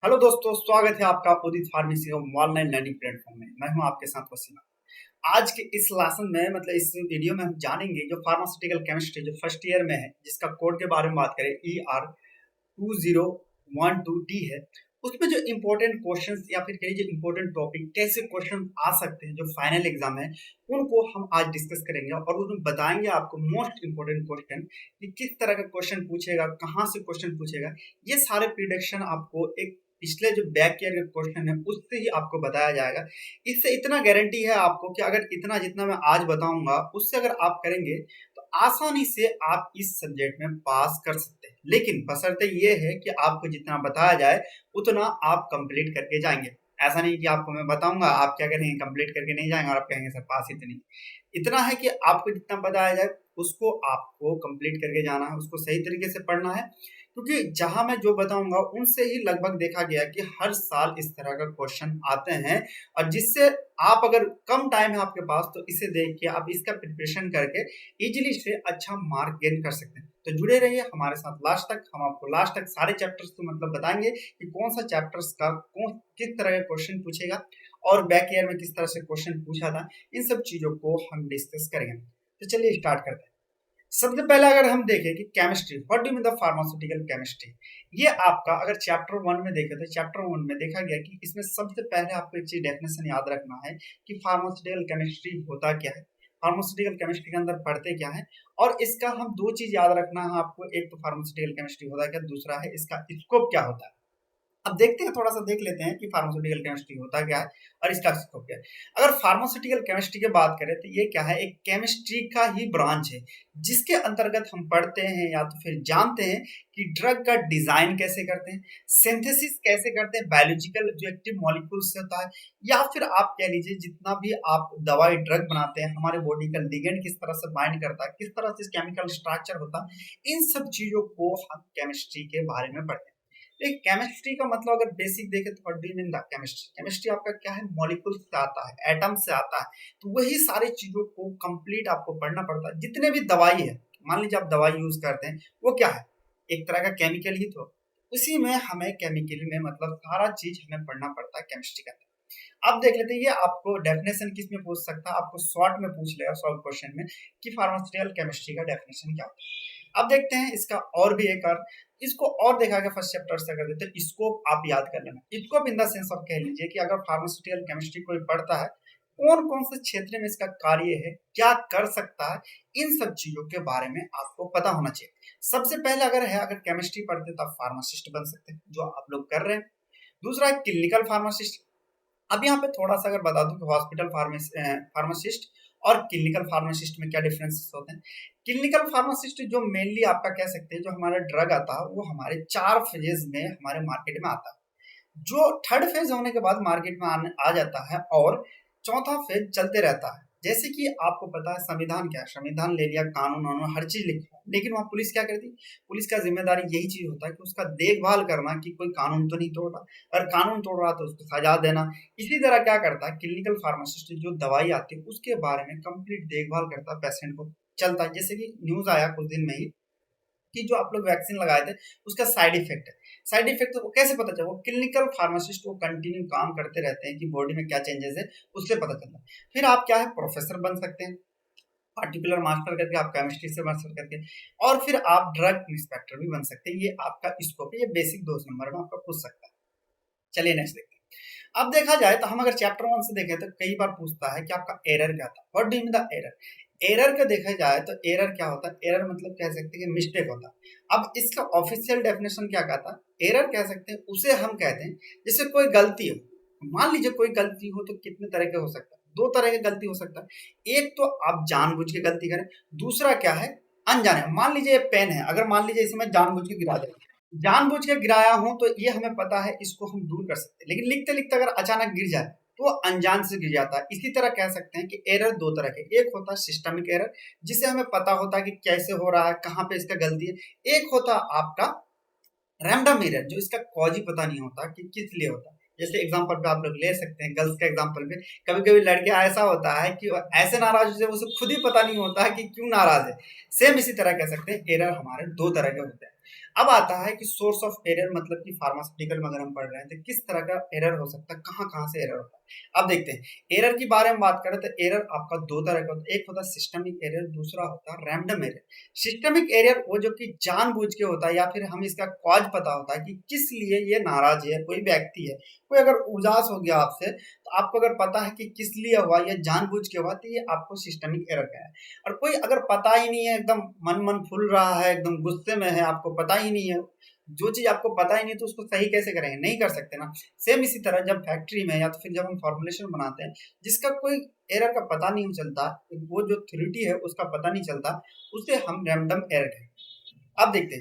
Hello दोस्तों, स्वागत है आपका उदित फार्मेसी ऑनलाइन लर्निंग प्लेटफॉर्म में। मैं हूं आपके साथ वसीम। आज के इस लेसन में इस वीडियो में हम जानेंगे जो फार्मास्यूटिकल केमिस्ट्री जो फर्स्ट ईयर में है, जिसका कोड के बारे में बात करें ER2012D है। उसमें जो इम्पोर्टेंट क्वेश्चंस या फिर कहिए जो इम्पोर्टेंट टॉपिक कैसे क्वेश्चन आ सकते हैं जो फाइनल एग्जाम है, उनको हम आज डिस्कस करेंगे और उसमें बताएंगे आपको मोस्ट इम्पोर्टेंट क्वेश्चन कि किस तरह का क्वेश्चन पूछेगा, कहाँ से क्वेश्चन पूछेगा। ये सारे प्रिडिक्शन आपको एक पिछले जो बैक ईयर के क्वेश्चन है उससे ही आपको बताया जाएगा। इससे इतना गारंटी है आपको कि अगर इतना जितना मैं आज बताऊंगा उससे अगर आप करेंगे तो आसानी से आप इस सब्जेक्ट में पास कर सकते हैं। लेकिन बशर्ते ये है कि आपको जितना बताया जाए उतना आप कंप्लीट करके जाएंगे। ऐसा नहीं कि आपको मैं बताऊंगा आप क्या करेंगे, कंप्लीट करके नहीं जाएंगे और आप कहेंगे सर पास इतनी। इतना है कि आपको जितना बताया जाए उसको आपको कंप्लीट करके जाना है, उसको सही तरीके से पढ़ना है। क्योंकि जहां मैं जो बताऊंगा उनसे ही लगभग देखा गया कि हर साल इस तरह का क्वेश्चन आते हैं, और जिससे आप अगर कम टाइम है आपके पास तो इसे देख के आप इसका प्रिपरेशन करके इजीली से अच्छा मार्क गेन कर सकते हैं। तो जुड़े रहिए हमारे साथ लास्ट तक। हम आपको लास्ट तक सारे चैप्टर्स को बताएंगे कि कौन सा चैप्टर्स का कौन किस तरह का क्वेश्चन पूछेगा और बैक ईयर में किस तरह से क्वेश्चन पूछा था। इन सब चीजों को हम डिस्कस करेंगे। तो चलिए स्टार्ट करते हैं। सबसे पहले अगर हम देखें कि chemistry, what do mean the pharmaceutical chemistry, ये आपका अगर चैप्टर 1 में देखे तो चैप्टर 1 में देखा गया कि इसमें सबसे पहले आपको एक चीज डेफिनेशन याद रखना है कि फार्मास्यूटिकल केमिस्ट्री होता क्या है, फार्मास्यूटिकल केमिस्ट्री के अंदर पढ़ते क्या है। और इसका हम दो चीज याद रखना है आपको, एक तो फार्मास्यूटिकल केमिस्ट्री होता क्या, दूसरा है इसका स्कोप क्या होता है। अब देखते हैं, थोड़ा सा देख लेते हैं कि फार्मास्यूटिकल केमिस्ट्री होता क्या है और इसका स्कोप क्या है। अगर फार्मास्यूटिकल केमिस्ट्री की बात करें तो ये क्या है, एक केमिस्ट्री का ही ब्रांच है जिसके अंतर्गत हम पढ़ते हैं या तो फिर जानते हैं कि ड्रग का डिजाइन कैसे करते हैं, सिंथेसिस कैसे करते हैं, बायोलॉजिकल जो एक्टिव मॉलिक्यूल्स से होता है, या फिर आप कह लीजिए जितना भी आप दवाई ड्रग बनाते हैं हमारे बॉडी का लिगेंड किस तरह से बाइंड करता है, किस तरह से केमिकल स्ट्रक्चर होता है, इन सब चीजों को हम केमिस्ट्री के बारे में पढ़ते हैं। एक केमिस्ट्री का मतलब अगर बेसिक देखें तो what do you mean the chemistry, chemistry आपका क्या है, मॉलिक्यूल से आता है, एटम से आता है। तो वही सारी चीजों को कंप्लीट आपको पढ़ना पड़ता है। जितने भी दवाई है, मान लीजिए आप दवाई यूज करते हैं, वो क्या है, एक तरह का केमिकल ही तो उसी में हमें केमिकल में सारा चीज हमें पढ़ना पड़ता है केमिस्ट्री का। अब देख लेते हैं ये आपको डेफिनेशन किस में पूछ सकता है, आपको शॉर्ट में पूछ लेगा शॉर्ट क्वेश्चन में कि फार्मास्यूटिकल केमिस्ट्री का डेफिनेशन क्या होता है। अब देखते हैं इसका और भी एक और, इसको और देखा गया फर्स्ट चैप्टर से कर देते हैं। स्कोप आप याद कर लेना, scope in the sense of कह लीजिए कि अगर फार्मास्यूटिकल केमिस्ट्री कोई पढ़ता है, कौन कौन से क्षेत्र में इसका कार्य है, क्या कर सकता है, इन सब चीजों के बारे में आपको पता होना चाहिए। सबसे पहले अगर केमिस्ट्री पढ़ते तो आप फार्मासिस्ट बन सकते हैं, जो आप लोग कर रहे हैं। दूसरा है क्लिनिकल फार्मासिस्ट। अब यहाँ पे थोड़ा सा अगर बता दूं कि हॉस्पिटल फार्मासिस्ट और क्लिनिकल फार्मासिस्ट में क्या डिफरेंसेस होते हैं। क्लिनिकल फार्मासिस्ट जो मेनली आपका कह सकते हैं जो हमारा ड्रग आता है वो हमारे 4 फेजेस में हमारे मार्केट में आता है। जो थर्ड फेज होने के बाद मार्केट में आ जाता है और चौथा फेज चलते रहता है। जैसे कि आपको पता है संविधान क्या है, संविधान ले लिया, कानून वानून हर चीज लिखा है, लेकिन वहाँ पुलिस क्या करती है, पुलिस का जिम्मेदारी यही चीज होता है कि उसका देखभाल करना कि कोई कानून तो नहीं तोड़ रहा, अगर कानून तोड़ रहा तो उसको सजा देना। इसी तरह क्या करता है क्लिनिकल फार्मासिस्ट, जो दवाई आती है उसके बारे में कंप्लीट देखभाल करता है, पेशेंट को चलता है। जैसे कि न्यूज आया कुछ दिन में ही कि जो आप लोग वैक्सीन लगाए थे उसका साइड इफेक्ट है, साइड इफेक्ट तो कैसे पता चला, वो क्लिनिकल फार्मासिस्ट वो कंटिन्यू काम करते रहते हैं कि बॉडी में क्या चेंजेस है उससे पता चलता है। फिर आप क्या है प्रोफेसर बन सकते हैं, पार्टिकुलर मास्टर करके आप केमिस्ट्री से मास्टर करके, और फिर आप ड्रग इंस्पेक्टर भी बन सकते हैं। ये आपका स्कोप है, ये बेसिक 2 नंबर में आपका पूछ सकता है। चलिए नेक्स्ट देखते हैं। अब देखा जाए तो हम अगर चैप्टर 1 से देखें तो कई बार पूछता है कि आपका एरर क्या था, what do you mean the error. Error का देखा जाए तो एरर क्या होता है, एरर मतलब कह सकते हैं कि मिस्टेक होता है। अब इसका ऑफिशियल डेफिनेशन क्या कहता है, एरर कह सकते हैं उसे हम कहते हैं जैसे कोई गलती हो। मान लीजिए कोई गलती हो तो कितने तरह के हो सकता है, 2 तरह की गलती हो सकता है। एक तो आप जानबूझ के गलती करें, दूसरा क्या है अनजाने। मान लीजिए ये पेन है, अगर मान लीजिए इसे मैं जानबूझ के गिरा दे, जानबूझ के गिराया हूं तो ये हमें पता है, इसको हम दूर कर सकते हैं। लेकिन लिखते लिखते अगर अचानक गिर जाए तो वो अनजान से गिर जाता है। इसी तरह कह सकते हैं कि एरर 2 तरह के, एक होता है सिस्टमिक एरर जिसे हमें पता होता है कि कैसे हो रहा है, कहाँ पे इसका गलती है। एक होता है आपका रैंडम एरर जो इसका कॉज ही पता नहीं होता कि किस लिए होता है। जैसे एग्जांपल पे आप लोग ले सकते हैं गर्ल्स का एग्जांपल पे, कभी कभी लड़कियां ऐसा होता है कि वो ऐसे नाराज होते हैं उसे खुद ही पता नहीं होता है कि क्यों नाराज है। सेम इसी तरह कह सकते हैं एरर हमारे 2 तरह के होते हैं। अब आता है कि सोर्स ऑफ एरर, मतलब कि फार्मास्यूटिकल में अगर हम पढ़ रहे हैं तो किस तरह का एरर हो सकता है, कहाँ कहाँ से एरर होता है। अब देखते हैं एरर के बारे में बात करें तो एरर आपका दो तरह का होता है, एक होता है सिस्टमिक एरर, दूसरा होता है रैंडम एरर। सिस्टमिक एरर वो जो कि जानबूझ के होता है या फिर हम इसका कॉज पता होता है कि किस लिए ये नाराज है, कोई व्यक्ति है, कोई अगर उदास हो गया आपसे तो आपको अगर पता है कि किस लिए हुआ या जानबूझ के हुआ तो ये आपको सिस्टमिक एरर का है। और कोई अगर पता ही नहीं है, एकदम मन मन फूल रहा है, एकदम गुस्से में है, आपको पता ही नहीं है, जो चीज आपको पता ही नहीं तो उसको सही कैसे करेंगे, नहीं कर सकते ना। सेम इसी तरह जब फैक्ट्री में या तो फिर जब हम फॉर्मुलेशन बनाते हैं जिसका कोई एरर का पता नहीं चलता, वो जो थ्योरी है उसका पता नहीं चलता, उसे हम रैंडम एरर कहते हैं। अब देखते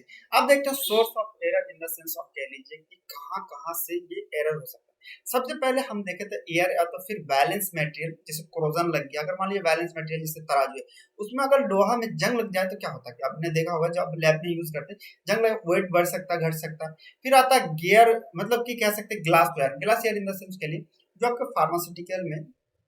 हैं source of error in the sense of, कह लीजिए कि कहाँ कहाँ से ये एरर हो सकता है। सबसे पहले हम देखे थे एयर या तो फिर बैलेंस मटेरियल, जैसे क्रोजन लग गया, अगर मान लीजिए बैलेंस मटेरियल जैसे तराजू है, उसमें अगर लोहा में जंग लग जाए तो क्या होता है कि आपने देखा होगा, जब आप लैब में यूज करते हैं जंग लगे, वेट बढ़ सकता है, घट सकता है। फिर आता है गियर, मतलब कि कह सकते हैं glassware, glassware in the sense के लिए जो आपके फार्मास्यूटिकल में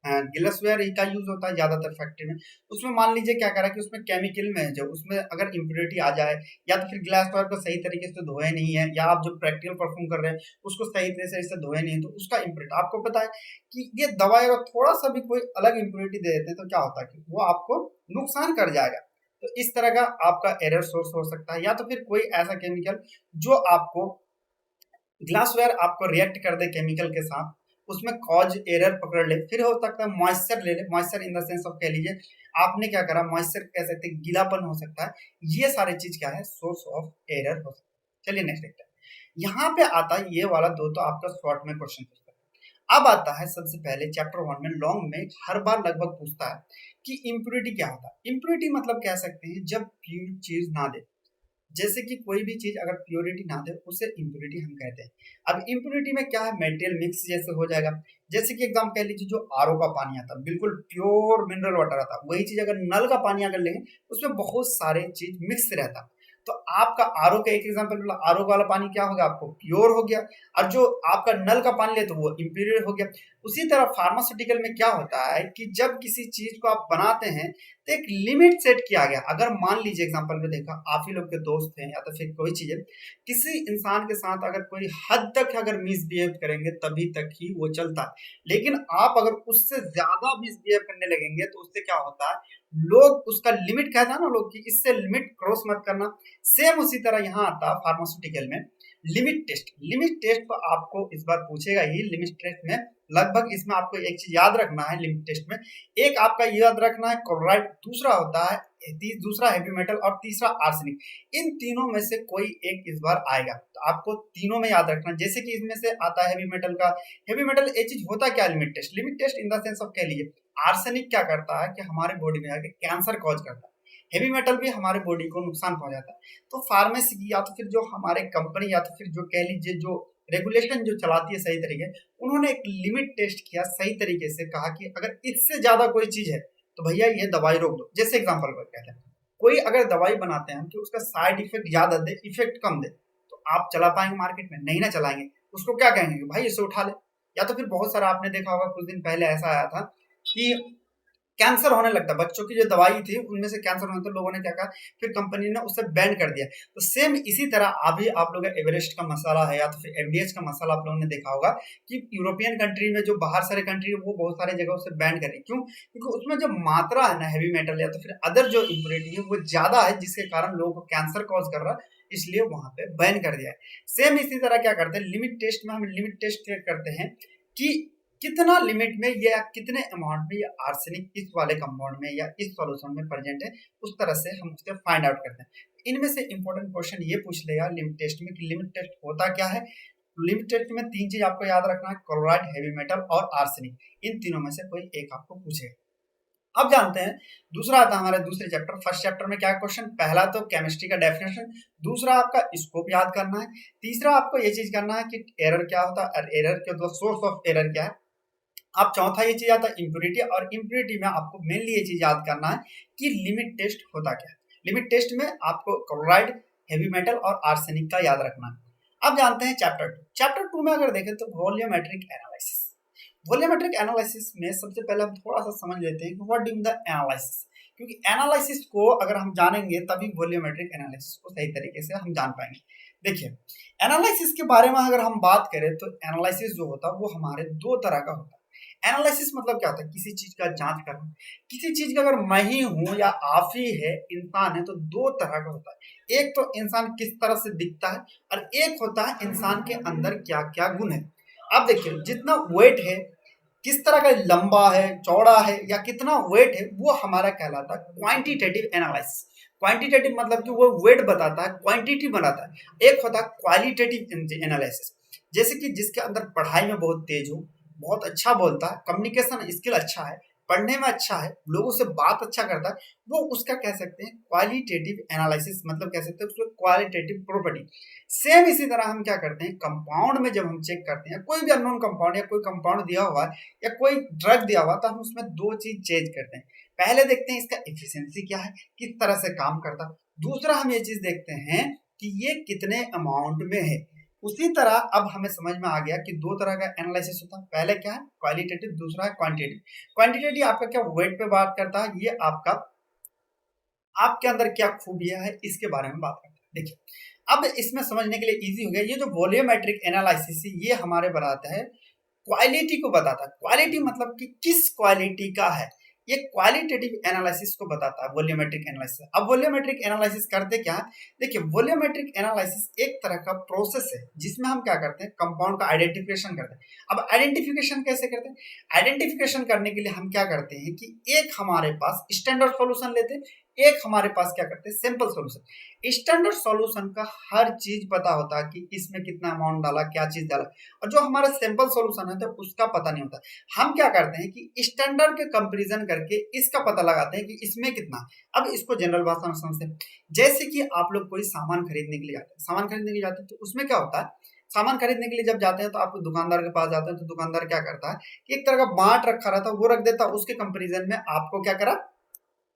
गिलासवेयर का यूज होता है ज्यादातर फैक्ट्री में। उसमें मान लीजिए क्या करा कि उसमें केमिकल में जो उसमें अगर इम्प्योरिटी आ जाए, या तो फिर ग्लासवेयर को सही तरीके से धोए नहीं है, या आप जो प्रैक्टिकल परफॉर्म कर रहे हैं उसको सही तरीके से धोए नहीं है, तो उसका इम्प्योरिटी आपको पता है कि ये दवाई अगर थोड़ा सा भी कोई अलग इम्प्योरिटी दे देते हैं तो क्या होता है कि वो आपको नुकसान कर जाएगा। तो इस तरह का आपका एरर सोर्स हो सकता है, या तो फिर कोई ऐसा केमिकल जो आपको ग्लासवेयर आपको रिएक्ट कर दे केमिकल के साथ, उसमें कॉज एरर पकड़ ले। फिर हो सकता है मॉइस्चर ले ले, moisture in the sense of कह लीजिए आपने क्या करा, मॉइस्चर कह सकते हैं गीलापन हो सकता है। ये सारे चीज क्या है, सोर्स ऑफ एरर हो सकता है। चलिए नेक्स्ट देखते हैं। यहाँ पे आता है ये वाला दो तो आपका शॉर्ट में क्वेश्चन पूछता है। अब आता है सबसे पहले चैप्टर 1 में लॉन्ग में हर बार लगभग पूछता है कि इम्प्योरिटी क्या होता है। इम्प्योरिटी मतलब कह सकते हैं जब प्योर चीज ना दे, जैसे कि कोई भी चीज अगर प्योरिटी ना दे उसे इम्प्योरिटी हम कहते हैं। अब इम्प्योरिटी में क्या है, मेटेरियल मिक्स जैसे हो जाएगा। जैसे कि एग्जाम कह लीजिए जो आरओ का पानी आता है, बिल्कुल प्योर मिनरल वाटर आता है, वही चीज अगर नल का पानी अगर लेंगे उसमें बहुत सारे चीज मिक्स रहता है। तो आपका आरओ का एक एग्जाम्पल, आरओ वाला पानी क्या हो गया, आपको प्योर हो गया, और जो आपका नल का पानी ले तो वो इम्प्योर हो गया। उसी तरह फार्मास्यूटिकल में क्या होता है कि जब किसी चीज को आप बनाते हैं तो एक लिमिट सेट किया गया। अगर मान लीजिए एग्जांपल में देखा, आप ही लोग के दोस्त हैं या तो फिर कोई चीज है, किसी इंसान के साथ अगर कोई हद तक अगर मिसबिहेव करेंगे तभी तक ही वो चलता है, लेकिन आप अगर उससे ज्यादा मिसबिहेव करने लगेंगे तो उससे क्या होता है, लोग उसका लिमिट कहता है ना लोग कि इससे लिमिट क्रॉस मत करना। सेम उसी तरह यहाँ आता है फार्मास्यूटिकल में लिमिट टेस्ट। लिमिट टेस्ट तो आपको इस बार पूछेगा ही, लिमिट टेस्ट में लगभग इसमें आपको एक चीज याद रखना है लिमिट टेस्ट में, एक आपका याद रखना है क्लोराइड, दूसरा होता है दूसरा हैवी मेटल, और तीसरा आर्सेनिक। इन तीनों में से कोई एक इस बार आएगा, तो आपको तीनों में याद रखना। जैसे कि इसमें से आता है हैवी मेटल का, हैवी मेटल ये चीज होता क्या, limit test in the sense of कह लीजिए आर्सेनिक क्या करता है कि हमारे बॉडी में आके कैंसर कॉज करता है, हेवी मेटल भी हमारे बॉडी को नुकसान पहुंचाता है। तो फार्मेसी की या तो फिर जो हमारे कंपनी या तो फिर जो कह लीजिए जो रेगुलेशन जो चलाती है सही तरीके, उन्होंने एक लिमिट टेस्ट किया सही तरीके से, कहा कि अगर इससे ज्यादा कोई चीज है तो भैया ये दवाई रोक दो। जैसे एग्जांपल पर कहते हैं कोई अगर दवाई बनाते हैं कि उसका साइड इफेक्ट ज्यादा दे, इफेक्ट कम दे, तो आप चला पाएंगे मार्केट में, नहीं ना चलाएंगे। उसको क्या कहेंगे कि भाई इसे उठा ले। या तो फिर बहुत सारा आपने देखा होगा, कुछ दिन पहले ऐसा आया था कि कैंसर होने लगता, बच्चों की जो दवाई थी उनमें से कैंसर होने, तो लोगों ने क्या कहा, फिर कंपनी ने उसे बैन कर दिया। तो सेम इसी तरह अभी आप लोग एवरेस्ट का मसाला है या तो फिर एमडीएच का मसाला आप लोगों ने देखा होगा कि यूरोपियन कंट्री में जो बाहर सारे कंट्री है वो बहुत सारे जगह उसे बैन करें। क्यों? क्योंकि उसमें जो मात्रा है ना हैवी मेटल या तो फिर अदर जो इम्प्योरिटी है वो ज्यादा है, जिसके कारण लोगों को कैंसर कॉज कर रहा है, इसलिए वहां पे बैन कर दिया है। सेम इसी तरह क्या करते हैं, लिमिट टेस्ट में हम लिमिट टेस्ट करते हैं कि कितना लिमिट में या कितने अमाउंट में ये आर्सेनिक इस वाले कंपाउंड में या इस सॉल्यूशन में प्रेजेंट है, उस तरह से हम उससे फाइंड आउट करते हैं। इनमें से इंपॉर्टेंट क्वेश्चन ये पूछ लेगा लिमिट टेस्ट में कि लिमिट टेस्ट होता क्या है। लिमिट टेस्ट में तीन चीज आपको याद रखना है, क्लोराइड, हेवी मेटल और आर्सेनिक। इन तीनों में से कोई एक आपको पूछेगा। अब जानते हैं दूसरा आता है हमारे दूसरे चैप्टर। फर्स्ट चैप्टर में क्या क्वेश्चन, पहला तो केमिस्ट्री का डेफिनेशन, दूसरा आपका स्कोप याद करना है, तीसरा आपको ये चीज करना है कि एरर क्या होता है और एरर के मतलब सोर्स ऑफ एरर क्या है। अब चौथा ये चीज आता है इम्प्योरिटी, और इम्प्योरिटी में आपको मेनली ये चीज याद करना है कि लिमिट टेस्ट होता क्या है। लिमिट टेस्ट में आपको क्लोराइड, हेवी मेटल और आर्सेनिक का याद रखना है। अब जानते हैं चैप्टर 2। चैप्टर 2 में अगर देखें तो वॉल्यूमेट्रिक एनालिसिस। वॉल्यूमेट्रिक एनालिसिस में सबसे पहले हम थोड़ा सा समझ लेते हैं कि व्हाट डू द एनालिसिस, क्योंकि एनालिसिस को अगर हम जानेंगे तभी वॉल्यूमेट्रिक एनालिसिस को सही तरीके से हम जान पाएंगे। देखिए, एनालिसिस के बारे में अगर हम बात करें तो एनालिसिस जो होता है वो हमारे दो तरह का होता है। एनालिसिस मतलब क्या होता है? किसी चीज का जांच करना। किसी चीज का अगर मैं ही हूं या आप ही है, इंसान है, तो दो तरह का होता है। एक तो इंसान किस तरह से दिखता है और एक होता है इंसान के अंदर क्या क्या गुण है। अब देखिए, जितना वेट है, किस तरह का लंबा है, चौड़ा है या कितना वेट है, वो हमारा कहलाता है क्वांटिटेटिव एनालिसिस। क्वांटिटेटिव मतलब कि वो वेट बताता है, क्वांटिटी बनाता है। एक होता है क्वालिटेटिव एनालिसिस, जैसे कि जिसके अंदर पढ़ाई में बहुत तेज हो, बहुत अच्छा बोलता है, कम्युनिकेशन स्किल अच्छा है, पढ़ने में अच्छा है, लोगों से बात अच्छा करता है, वो उसका कह सकते हैं क्वालिटेटिव एनालिसिस, मतलब कह सकते हैं उसको क्वालिटेटिव प्रॉपर्टी। सेम इसी तरह हम क्या करते हैं, कंपाउंड में जब हम चेक करते हैं कोई भी अननोन कंपाउंड या कोई कंपाउंड दिया हुआ है या कोई ड्रग दिया हुआ, तो हम उसमें दो चीज चेंज करते हैं। पहले देखते हैं इसका एफिशिएंसी क्या है, किस तरह से काम करता है। दूसरा हम ये चीज देखते हैं कि ये कितने अमाउंट में है। उसी तरह अब हमें समझ में आ गया कि दो तरह का एनालिसिस होता है। पहले क्या है, क्वालिटेटिव, दूसरा है क्वांटिटेटिव। क्वांटिटेटिव आपका क्या वेट पे बात करता है, ये आपका आपके अंदर क्या खूबियां है इसके बारे में बात करते हैं। देखिए, अब इसमें समझने के लिए इजी हो गया, ये जो वॉल्यूमेट्रिक एनालिसिस है ये हमारे बताता है क्वालिटी को बताता है। क्वालिटी मतलब कि किस क्वालिटी का है, ये क्वालिटेटिव एनालिसिस को बताता है, वॉल्यूमेट्रिक एनालिसिस। अब वॉल्यूमेट्रिक एनालिसिस करते क्या है, देखिए वॉल्यूमेट्रिक एनालिसिस एक तरह का प्रोसेस है जिसमें हम क्या करते हैं, कंपाउंड का आइडेंटिफिकेशन करते हैं। अब आइडेंटिफिकेशन कैसे करते हैं, आइडेंटिफिकेशन करने के लिए हम क्या करते हैं कि एक हमारे पास स्टैंडर्ड सॉल्यूशन लेते हैं, एक हमारे पास क्या करते हैं, सिंपल सॉल्यूशन। स्टैंडर्ड सॉल्यूशन का हर चीज पता होता है कि इसमें कितना अमाउंट डाला, क्या चीज डाला, और जो हमारा सिंपल सॉल्यूशन है तो उसका पता नहीं होता। हम क्या करते हैं कि स्टैंडर्ड के कंपैरिजन करके इसका पता लगाते हैं कि इसमें कितना। अब इसको जनरल भाषा में समझते हैं, जैसे कि आप लोग कोई सामान खरीदने के लिए जाते हैं, सामान खरीदने के लिए जाते हैं तो उसमें क्या होता है, सामान खरीदने के लिए जब जाते हैं तो आप दुकानदार के पास जाते हैं तो दुकानदार क्या करता है कि एक तरह का बांट रखा रहता है, वो रख देता है, उसके कंपैरिजन में आपको क्या करा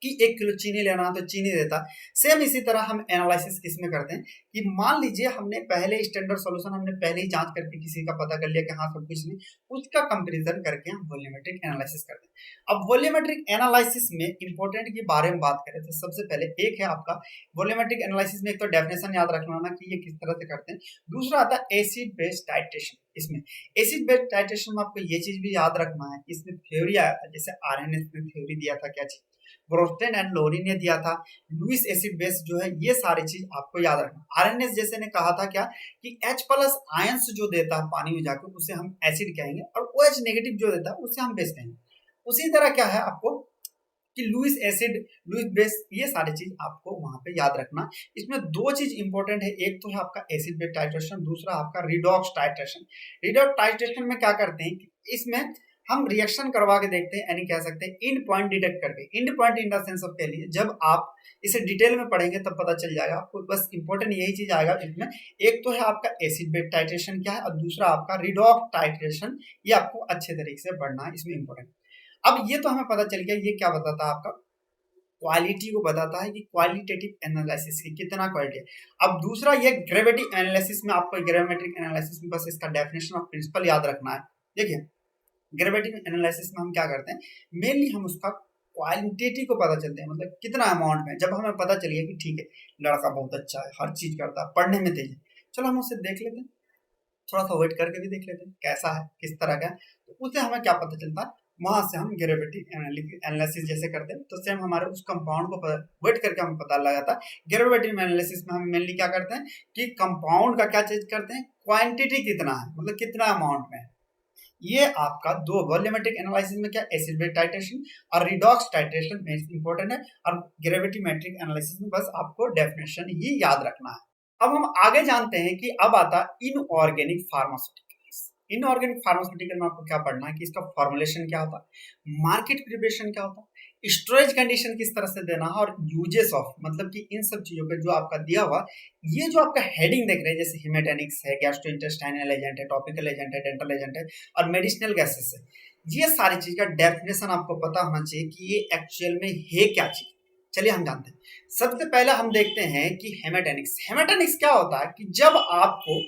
कि 1 किलो चीनी लेना है तो चीनी देता। सेम इसी तरह हम एनालिसिस किस में करते हैं कि मान लीजिए हमने पहले स्टैंडर्ड सॉल्यूशन हमने पहले ही जांच करके किसी का पता कर लिया कि हाँ सब कुछ नहीं, उसका कंपैरिजन करके हम वॉल्यूमेट्रिक एनालिसिस करते हैं। अब वॉल्यूमेट्रिक एनालिसिस में इंपॉर्टेंट के बारे में बात करें तो सबसे पहले एक है आपका वॉल्यूमेट्रिक एनालिसिस में, एक तो डेफिनेशन याद रखना ना कि ये किस तरह से करते हैं। दूसरा आता है एसिड बेस टाइट्रेशन। इसमें एसिड बेस टाइट्रेशन में आपको ये चीज भी याद रखना है, इसमें थ्योरी आया था, जैसे आरएनएस में थ्योरी दिया था, क्या चीज, ब्रोस्टेन एंड लोरी ने दिया था, लुइस एसिड बेस जो है, ये सारी चीज आपको याद रखना। आरएनएस जैसे ने कहा था क्या कि H प्लस आयंस जो देता है पानी में जाकर उसे हम एसिड कहेंगे, और OH नेगेटिव जो देता है उसे हम बेस कहेंगे। उसी तरह क्या है आपको कि लुइस एसिड, लुइस बेस, ये सारी चीज आपको वहां पे याद रखना। इसमें दो चीज इंपॉर्टेंट है, एक तो है आपका एसिड बेस टाइट्रेशन, दूसरा आपका रिडॉक्स टाइट्रेशन। रिडॉक्स टाइट्रेशन में क्या करते हैं कि इसमें हम रिएक्शन करवा के देखते हैं, यानी कह सकते हैं इन पॉइंट डिटेक्ट करके। इन point in the sense of, कह लीजिए जब आप इसे डिटेल में पढ़ेंगे तब पता चल जाएगा आपको, बस इंपॉर्टेंट यही चीज आएगा इसमें। एक तो है आपका एसिड बेस टाइट्रेशन क्या है, और दूसरा आपका रिडॉक्स टाइट्रेशन, ये आपको अच्छे तरीके से पढ़ना है, इसमें इंपॉर्टेंट। अब ये तो हमें पता चल गया, ये क्या बताता है आपका, क्वालिटी को बताता है कि क्वालिटेटिव एनालिसिस की कितना क्वालिटी है। अब दूसरा ये ग्रेविटी एनालिसिस में, आपको ग्रेविमेट्रिक एनालिसिस में बस इसका डेफिनेशन ऑफ प्रिंसिपल याद रखना है। देखिए, ग्रेविटी एनालिसिस में हम क्या करते हैं, मेनली हम उसका क्वालिटेटिव को पता चलते हैं, मतलब कितना अमाउंट में। जब हमें पता चलिए कि ठीक है लड़का बहुत अच्छा है, हर चीज करता है, पढ़ने में तेज है, चलो हम उसे देख लेते हैं, थोड़ा सा वेट करके भी देख लेते हैं कैसा है, किस तरह का है, तो उससे हमें क्या पता चलता है। वहां से हम ग्रेविटी एनालिसिस जैसे करते हैं तो सेम हमारे उस कंपाउंड को वेट करके हम पता लगाता है। ग्रेविटी एनालिसिस में हम मेनली क्या करते हैं कि कंपाउंड का क्या चेंज करते हैं, क्वांटिटी कितना है, मतलब कितना अमाउंट में है। ये आपका दो वॉल्यूमेट्रिक एनालिसिस में क्या, एसिड बेस टाइट्रेशन और रिडॉक्स टाइट्रेशन में इंपॉर्टेंट है, और ग्रेविमेट्रिक एनालिसिस में बस आपको डेफिनेशन ही याद रखना है। अब हम आगे जानते हैं कि अब आता इनऑर्गेनिक फार्मास्यूटिकल्स। इनऑर्गेनिक फार्मास्यूटिकल में आपको क्या पढ़ना है कि इसका फॉर्मुलेशन क्या होता है, मार्केट प्रिपरेशन क्या होता है, स्टोरेज कंडीशन किस तरह से देना है, और यूजेस ऑफ, मतलब कि इन सब चीजों पे जो आपका दिया हुआ, ये जो आपका हेडिंग देख रहे हैं जैसे हिमेटेनिक्स है, गैस्ट्रोइंटेस्टाइनल एजेंट है, टॉपिकल एजेंट है, डेंटल एजेंट है, और मेडिसिनल गैसेस है, ये सारी चीज का डेफिनेशन आपको पता होना चाहिए कि ये एक्चुअल में है क्या चीज। चलिए हम जानते हैं। सबसे पहले हम देखते हैं कि हेमेटेनिक्स। हेमेटेनिक्स क्या होता है कि जब आपको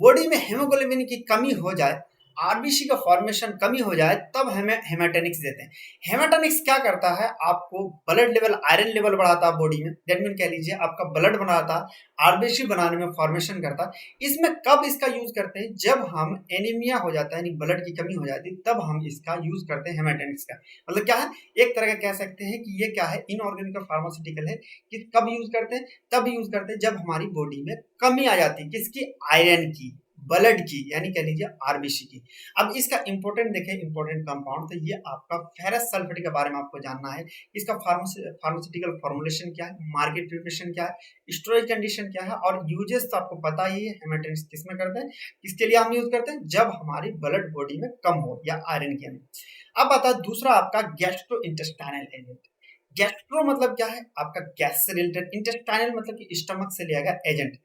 बॉडी में हेमोग्लोबिन की कमी हो जाए, आरबीसी का फॉर्मेशन कमी हो जाए तब हमें हेमाटोनिक्स देते हैं। हेमाटोनिक्स क्या करता है, आपको ब्लड लेवल, आयरन लेवल बढ़ाता है बॉडी में, दैट मीन कह लीजिए आपका ब्लड बढ़ाता है, आरबीसी बनाने में फॉर्मेशन करता है। इसमें कब इसका यूज करते हैं, जब हम एनीमिया हो जाता है यानी ब्लड की कमी हो जाती है, तब हम इसका यूज करते हैं हेमाटोनिक्स का। मतलब क्या है, एक तरह का कह सकते हैं कि ये क्या है, इनऑर्गेनिक फार्मास्यूटिकल है कि कब यूज करते हैं, तब यूज करते हैं जब हमारी बॉडी में कमी आ जाती है, किसकी, आयरन की, ब्लड की, यानी कह लीजिए आरबीसी की। अब इसका इंपॉर्टेंट देखें, इंपॉर्टेंट कंपाउंड, तो ये आपका फेरस सल्फेट के बारे में आपको जानना है। इसका फार्मास्यूटिकल फॉर्मुलेशन क्या है, मार्केट प्रिपरेशन क्या है, स्टोरेज कंडीशन क्या है, और यूजेस तो आपको पता ही है। हेमाटोनिक्स किसमें करते हैं, किसके लिए हम यूज करते हैं, जब हमारी ब्लड बॉडी में कम हो या आयरन की कमी। अब आता है दूसरा आपका गैस्ट्रो इंटेस्टाइनल एजेंट। गैस्ट्रो मतलब क्या है, आपका गैस से रिलेटेड, इंटेस्टाइनल मतलब कि स्टमक से लिया गया एजेंट।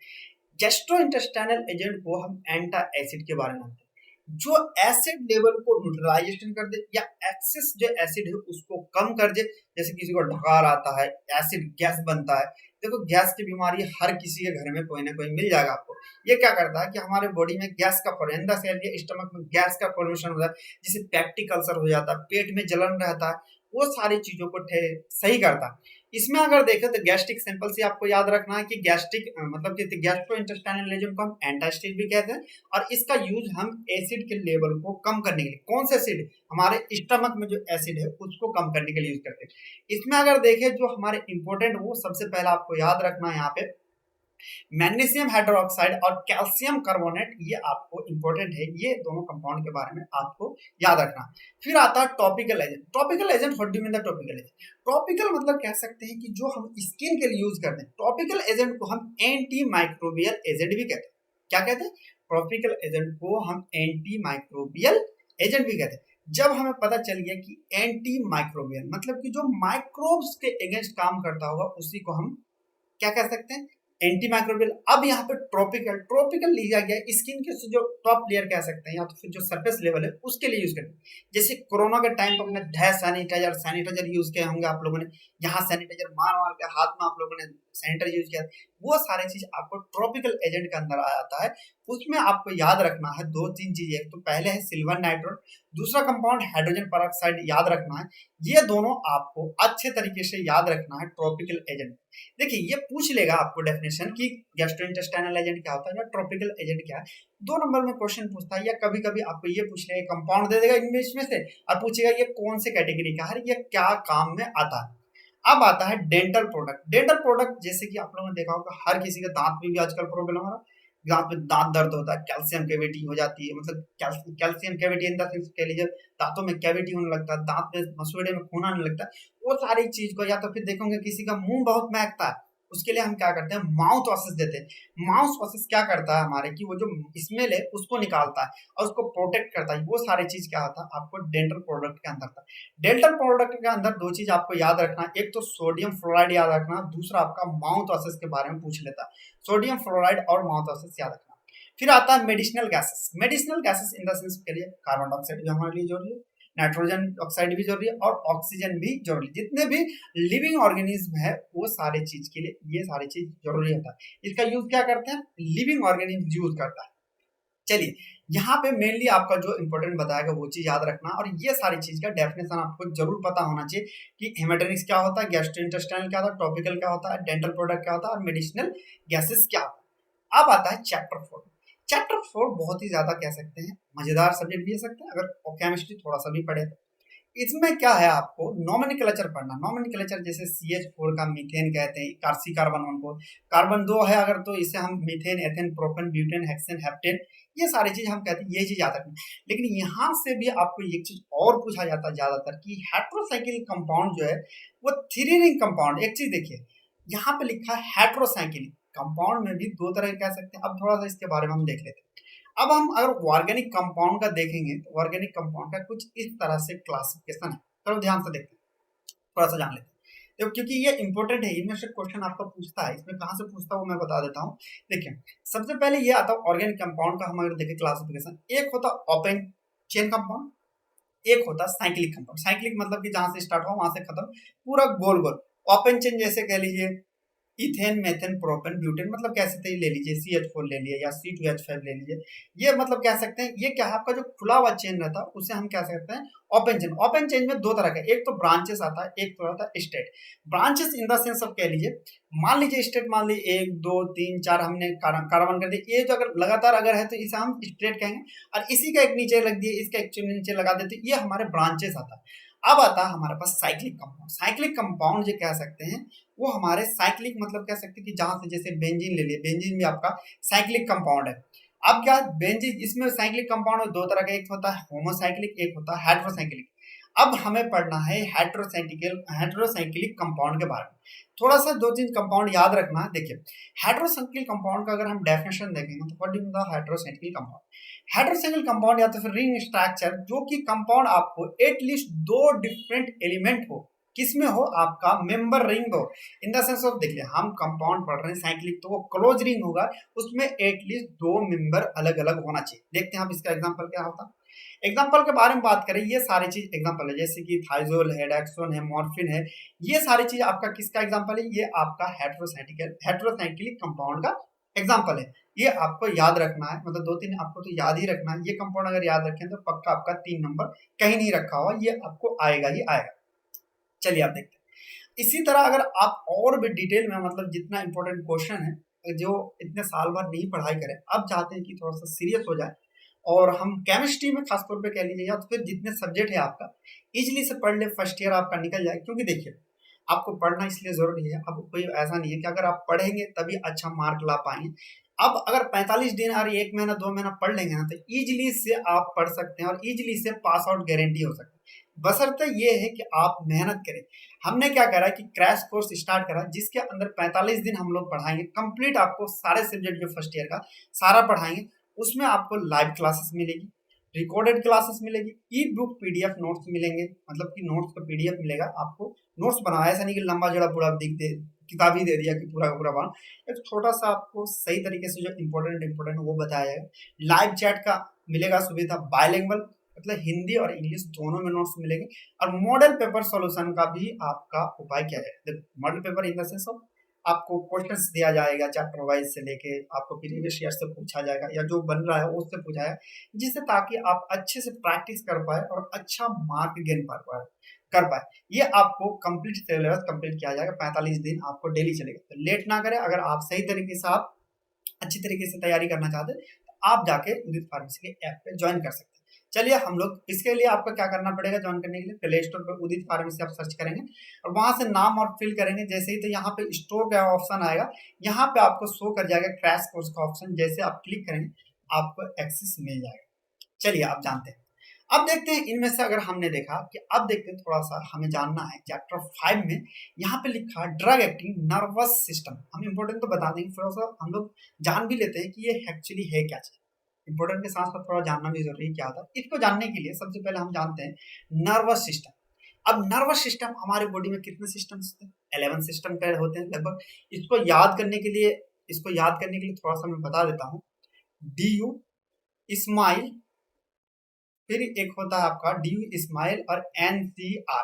गैस्ट्रो इंटेस्टाइनल एजेंट को हम एंटा एसिड के बारे में जानते हैं, जो एसिड लेवल को न्यूट्रलाइजेशन कर दे या एक्सेस जो एसिड है उसको कम कर दे। जैसे किसी को ढकार आता है, एसिड गैस बनता है, देखो गैस की बीमारी हर किसी के घर में कोई ना कोई मिल जाएगा आपको। ये क्या करता है कि हमारे बॉडी में गैस का फॉर्मेशन, स्टमक में गैस का फॉर्मेशन होता है, जिसे पैक्टिक अल्सर हो जाता है, पेट में जलन रहता है, वो सारी चीजों को सही करता है। इसमें अगर देखें तो गैस्ट्रिक सिंपल से आपको याद रखना है कि गैस्ट्रिक मतलब कि गैस्ट्रो इंटेस्टाइनल एजेंट को हम एंटास्टिक भी कहते हैं, और इसका यूज हम एसिड के लेवल को कम करने के लिए, कौन सा एसिड, हमारे स्टमक में जो एसिड है उसको कम करने के लिए यूज करते हैं। इसमें अगर देखें जो हमारे इंपॉर्टेंट, वो सबसे पहले आपको याद रखना है यहाँ पे मैग्नीशियम हाइड्रोक्साइड और कैल्शियम कार्बोनेट, ये आपको इंपॉर्टेंट है, ये दोनों कंपाउंड के बारे में आपको याद रखना। फिर आता है topical agent. Topical agent, what do you mean the topical agent? Topical मतलब कह सकते हैं कि जो हम स्किन के लिए यूज करते हैं। टॉपिकल एजेंट को हम एंटी माइक्रोबियल एजेंट भी कहते हैं। क्या कहते हैं? टॉपिकल एजेंट को हम एंटी माइक्रोबियल एजेंट भी कहते हैं। जब हमें पता चल गया कि एंटी माइक्रोबियल मतलब कि जो माइक्रोब्स के अगेंस्ट काम करता होगा, उसी को हम क्या कह सकते हैं, एंटी माइक्रोबियल। अब यहाँ पे ट्रॉपिकल, ट्रॉपिकल लिया गया स्किन के जो टॉप लेयर कह सकते हैं, या तो फिर जो सरफेस लेवल है उसके लिए यूज करते हैं। जैसे कोरोना के टाइम पर हमने सैनिटाइजर सैनिटाइजर यूज किए होंगे आप लोगों ने, यहाँ सैनिटाइजर मार मार के हाथ में आप लोगों ने सैनिटाइजर यूज किया, वो सारी चीज आपको ट्रॉपिकल एजेंट के अंदर आ जाता है। उसमें आपको याद रखना है दो तीन चीजें, तो पहले है सिल्वर नाइट्रोन, दूसरा कंपाउंड हाइड्रोजन पेरोक्साइड, याद रखना है। ये दोनों आपको अच्छे तरीके से याद रखना है ट्रॉपिकल एजेंट। देखिए ये पूछ लेगा आपको डेफिनेशन कि गैस्ट्रोइंटेस्टाइनल एजेंट क्या होता है या ट्रॉपिकल एजेंट क्या है, 2 नंबर में क्वेश्चन पूछता है, या कभी कभी आपको ये पूछ लेगा, कंपाउंड दे देगा इंग्लिश में से और पूछेगा ये कौन से कैटेगरी का है, ये क्या काम में आता है। अब आता है डेंटल प्रोडक्ट। डेंटल प्रोडक्ट जैसे कि आप लोगों ने देखा होगा, हर किसी के दांत में भी आजकल प्रॉब्लम हो रहा है, दांत में दांत दर्द होता है, कैल्शियम कैविटी हो जाती है, मतलब calcium cavity in the sense कह लीजिए दांतों में कैविटी होने लगता है, दांत में मसूड़े में खून आने लगता है, वो सारी चीज को, या तो फिर देखोगे किसी का मुंह बहुत महकता है, उसके लिए हम क्या करते हैं, माउथ वॉशेस देते हैं। माउथ वॉशेस क्या करता है हमारे कि वो जो स्मेल है उसको निकालता है और उसको प्रोटेक्ट करता है, वो सारी चीज क्या होता है आपको डेंटल प्रोडक्ट के अंदर था। डेंटल प्रोडक्ट के अंदर दो चीज आपको याद रखना, एक तो सोडियम फ्लोराइड याद रखना, दूसरा आपका माउथ वॉशेस के बारे में पूछ लेता है, सोडियम फ्लोराइड और माउथ वॉशेस याद रखना। फिर आता है medicinal gases. Medicinal gases in the sense के लिए कार्बन डाइऑक्साइड भी हमारे लिए जरूरी है, नाइट्रोजन ऑक्साइड भी जरूरी है और ऑक्सीजन भी जरूरी है। जितने भी लिविंग ऑर्गेनिज्म है वो सारे चीज के लिए ये सारी चीज जरूरी होता है। इसका यूज क्या करते हैं, लिविंग ऑर्गेनिज्म यूज करता है। चलिए यहाँ पे मेनली आपका जो इंपॉर्टेंट बताएगा वो चीज याद रखना, और ये सारी चीज का डेफिनेशन आपको जरूर पता होना चाहिए कि हेमेटोनिक्स क्या होता है, गैस्ट्रोइंटेस्टाइनल क्या होता है, टॉपिकल क्या होता है, डेंटल प्रोडक्ट क्या होता है और मेडिसिनल गैसेस क्या होता है। अब आता है चैप्टर 4। चैप्टर 4 बहुत ही ज्यादा कह सकते हैं मजेदार सब्जेक्ट भी कह सकते हैं अगर केमिस्ट्री थोड़ा सा भी पढ़े तो। इसमें क्या है, आपको नोमेनक्लेचर पढ़ना। नोमेनक्लेचर जैसे CH4 का मीथेन कहते हैं, कार्सी कार्बन 1 को, कार्बन 2 है अगर तो इसे हम methane, ethane, propane, butane, hexane, heptane, ये सारी चीज हम कहते हैं, ये चीज याद रखना। लेकिन यहाँ से भी आपको एक चीज और पूछा जाता है ज्यादातर कि हेट्रोसाइक्लिक कंपाउंड जो है वो 3 रिंग कंपाउंड। एक चीज देखिए यहाँ पे लिखा है हेट्रोसाइक्लिक कंपाउंड में भी 2 तरह कह सकते हैं। अब थोड़ा सा इसके बारे में हम देख लेते हैं। अब हम अगर ऑर्गेनिक कंपाउंड का देखेंगे तो ऑर्गेनिक कंपाउंड का कुछ इस तरह से क्लासिफिकेशन है, चलो ध्यान से देखते हैं, थोड़ा सा जान लेते हैं। देखो क्योंकि ये इंपॉर्टेंट है, इनमें से क्वेश्चन आपका पूछता है, इसमें कहाँ से पूछता है वो मैं बता देता हूँ। देखिए सबसे पहले ये आता है ऑर्गेनिक कंपाउंड का, हम अगर देखें क्लासिफिकेशन, एक होता ओपन चेन कंपाउंड, एक होता साइक्लिक कंपाउंड। साइक्लिक मतलब कि जहां से स्टार्ट हो वहां से खत्म, पूरा गोल गोल। ओपन चेन जैसे कह लीजिए इथेन, मेथेन, प्रोपेन, ब्यूटेन, मतलब कह सकते हैं ले लीजिए CH4 ले लीजिए या C2H5 ले लीजिए। ये मतलब कह सकते हैं ये क्या है, आपका जो खुला हुआ चेन रहता है उसे हम कह सकते हैं ओपन चेन। ओपन चेन में दो तरह का, एक तो ब्रांचेस आता है, एक तो आता है state. Branches in the sense of कह लीजिए, मान लीजिए स्टेट, मान लीजिए 1 2 3 4 हमने कार्बन कर दिया, ये जो अगर लगातार अगर है तो इसे हम स्टेट कहेंगे, और इसी का एक नीचे लग दिए, इसका एक नीचे लगा देते, ये हमारे ब्रांचेस आता है। अब आता है हमारे पास साइक्लिक कंपाउंड। साइक्लिक कंपाउंड जो कह सकते हैं वो हमारे साइक्लिक मतलब कह सकते हैं कि जहां से जैसे बेंजीन ले लिए, बेंजीन भी आपका साइक्लिक कंपाउंड है। अब क्या बेंजीन, इसमें साइक्लिक कंपाउंड दो तरह का, एक होता है होमोसाइक्लिक, एक होता है हेट्रोसाइक्लिक। अब हमें पढ़ना है हेट्रोसाइक्लिक कंपाउंड के बारे में। थोड़ा सा दो तीन कंपाउंड याद रखना है। देखिए हेट्रोसाइक्लिक कंपाउंड का अगर हम डेफिनेशन देखेंगे तो what is the heterocyclic compound. Heterocyclic compound या तो फिर रिंग स्ट्रक्चर, जो कि कंपाउंड आपको एटलीस्ट दो डिफरेंट एलिमेंट हो, किसमें हो, आपका मेंबर रिंग हो। इन द सेंस ऑफ देखिए हम कंपाउंड पढ़ रहे हैं साइक्लिक, तो वो क्लोज रिंग होगा, उसमें एटलीस्ट दो मेंबर अलग अलग होना चाहिए। देखते हैं आप इसका एग्जांपल क्या होता है। एग्जाम्पल के बारे में बात करें, ये सारी चीज एग्जाम्पल है, जैसे कि थाइजोल है, डेक्सोन है, मॉर्फिन है, ये सारी चीज आपका किसका एग्जाम्पल है, ये आपका हेट्रोसाइक्लिक कंपाउंड का एग्जाम्पल है। ये आपको याद रखना है, मतलब दो तीन आपको तो याद ही रखना है। ये कंपाउंड अगर याद रखें तो पक्का आपका 3 नंबर कहीं नहीं रखा हुआ, ये आपको आएगा ही आएगा। चलिए आप देखते हैं। इसी तरह अगर आप और भी डिटेल में, मतलब जितना इंपॉर्टेंट क्वेश्चन है जो इतने साल बाद नहीं पढ़ाई करें, अब चाहते हैं कि थोड़ा सा सीरियस हो जाए, और हम केमिस्ट्री में खासतौर पे कह लीजिए या तो फिर जितने सब्जेक्ट है आपका इजीली से पढ़ ले, फर्स्ट ईयर आपका निकल जाए। क्योंकि देखिए आपको पढ़ना इसलिए जरूरी है, अब कोई ऐसा नहीं है कि अगर आप पढ़ेंगे तभी अच्छा मार्क ला पाएंगे। अब अगर 45 दिन और 1 महीना 2 महीना पढ़ लेंगे ना तो इजीली से आप पढ़ सकते हैं और इजीली से पास आउट गारंटी हो सकती है। बशर्ते ये है कि आप मेहनत करें। हमने क्या करा कि क्रैश कोर्स स्टार्ट करा, जिसके अंदर 45 दिन हम लोग पढ़ाएंगे कंप्लीट, आपको सारे सब्जेक्ट जो फर्स्ट ईयर का सारा पढ़ाएंगे। उसमें आपको लाइव क्लासेस मिलेगी, रिकॉर्डेड क्लासेस मिलेगी, ई बुक पीडीएफ नोट्स मिलेंगे, मतलब कि नोट्स का पीडीएफ मिलेगा आपको। नोट्स बनाया, ऐसा नहीं कि लंबा जड़ा पूरा दिख दे, किताब ही दे दिया कि पूरा का पूरा बना। एक छोटा सा आपको सही तरीके से जो इम्पोर्टेंट वो बताया जाएगा। लाइव चैट का मिलेगा सुविधा, बायलिंगुअल मतलब हिंदी और इंग्लिश दोनों में नोट्स मिलेंगे, और मॉडल पेपर सॉल्यूशन का भी आपका उपाय किया जाएगा। देखो model paper in the sense of आपको क्वेश्चंस दिया जाएगा चैप्टर वाइज से लेके, आपको प्रीवियस ईयर से पूछा जाएगा या जो बन रहा है उससे पूछा जाएगा, जिससे ताकि आप अच्छे से प्रैक्टिस कर पाए और अच्छा मार्क गेन कर पाए। ये आपको कंप्लीट सिलेबस कंप्लीट किया जाएगा, 45 दिन आपको डेली चलेगा। तो लेट ना करें, अगर आप सही तरीके से आप अच्छी तरीके से तैयारी करना चाहते हैं तो आप जाके उदित फार्मेसी के ऐप पे ज्वाइन कर सकते हैं। चलिए हम लोग इसके लिए आपको क्या करना पड़ेगा, ज्वाइन करने के लिए प्ले स्टोर पर उदित फार्मेसी आप सर्च करेंगे और वहां से नाम और फिल करेंगे। जैसे ही तो यहाँ पे स्टोर का ऑप्शन आएगा, यहाँ पे आपको शो कर जाएगा क्रैश कोर्स का ऑप्शन, जैसे आप क्लिक करेंगे आपको एक्सेस मिल जाएगा। चलिए आप जानते हैं। अब देखते हैं इनमें से, अगर हमने देखा कि अब देखते हैं थोड़ा सा हमें जानना है चैप्टर 5 में, यहाँ पे लिखा ड्रग एक्टिंग नर्वस सिस्टम। हम इम्पोर्टेंट तो बता देंगे, थोड़ा सा हम लोग जान भी लेते हैं कि ये एक्चुअली है क्या चीज। इंपॉर्टेंट के साथ साथ थोड़ा जानना भी जरूरी क्या होता है। इसको जानने के लिए सबसे पहले हम जानते हैं नर्वस सिस्टम। अब नर्वस सिस्टम हमारे बॉडी में कितने सिस्टम्स होते हैं, 11 सिस्टम का होते हैं लगभग। इसको याद करने के लिए थोड़ा सा मैं बता देता हूँ। DU स्माइल, फिर एक होता है आपका DU स्माइल और NCR।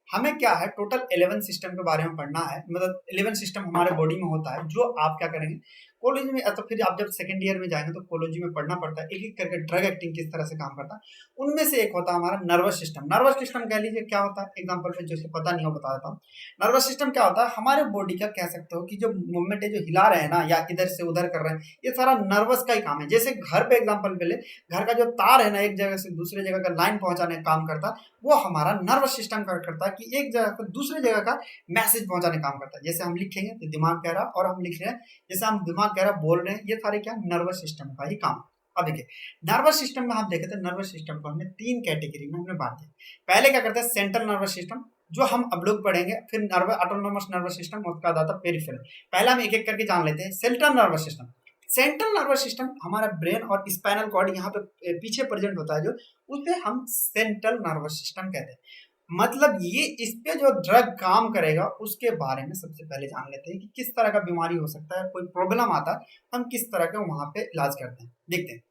हमें क्या है टोटल 11 सिस्टम के बारे में पढ़ना है, मतलब 11 सिस्टम हमारे बॉडी में होता है, जो आप क्या करेंगे कॉलेज में, तो फिर आप जब सेकंड ईयर में जाएंगे तो कॉलेज में पढ़ना पड़ता है एक एक करके ड्रग एक्टिंग किस तरह से काम करता है। उनमें से एक होता है हमारा नर्वस सिस्टम। नर्वस सिस्टम कह लीजिए क्या होता है, एग्जाम्पल पे जिसको पता नहीं हो बता देता हूँ। नर्वस सिस्टम क्या होता है, हमारे बॉडी का कह सकते हो कि जो मूवमेंट है, जो हिला रहे हैं ना या इधर से उधर कर रहे हैं, ये सारा नर्वस का ही काम है। जैसे घर पे एग्जाम्पल पे ले, घर का जो तार है ना एक जगह से दूसरे जगह का लाइन पहुंचाने का काम करता है, वो हमारा नर्वस सिस्टम का करता है कि एक जगह से दूसरे जगह का मैसेज पहुंचाने का काम करता है। जैसे हम लिखेंगे तो दिमाग कह रहा, और हम लिख रहे हैं जैसे हम दिमाग कह रहा बोल रहे हैं, ये सारे क्या नर्वस सिस्टम का ही काम। अब देखिए नर्वस सिस्टम में हम देखे थे, नर्वस सिस्टम को हमने 3 कैटेगरी में हमने बांट दिया। पहले क्या करते हैं सेंट्रल नर्वस सिस्टम, जो हम अब लोग पढ़ेंगे, फिर ऑटोनोमस नर्वस सिस्टम, उसका बाद आता है पेरिफेरल। पहला हम एक एक करके जान लेते हैं। Central nervous system, central nervous system हमारा ब्रेन और स्पाइनल कॉर्ड यहाँ पे पीछे प्रेजेंट होता है, जो उसे हम सेंट्रल नर्वस सिस्टम कहते हैं। मतलब ये इस पे जो ड्रग काम करेगा उसके बारे में सबसे पहले जान लेते हैं कि किस तरह का बीमारी हो सकता है, कोई प्रॉब्लम आता है हम किस तरह का वहां पे इलाज करते हैं। देखते हैं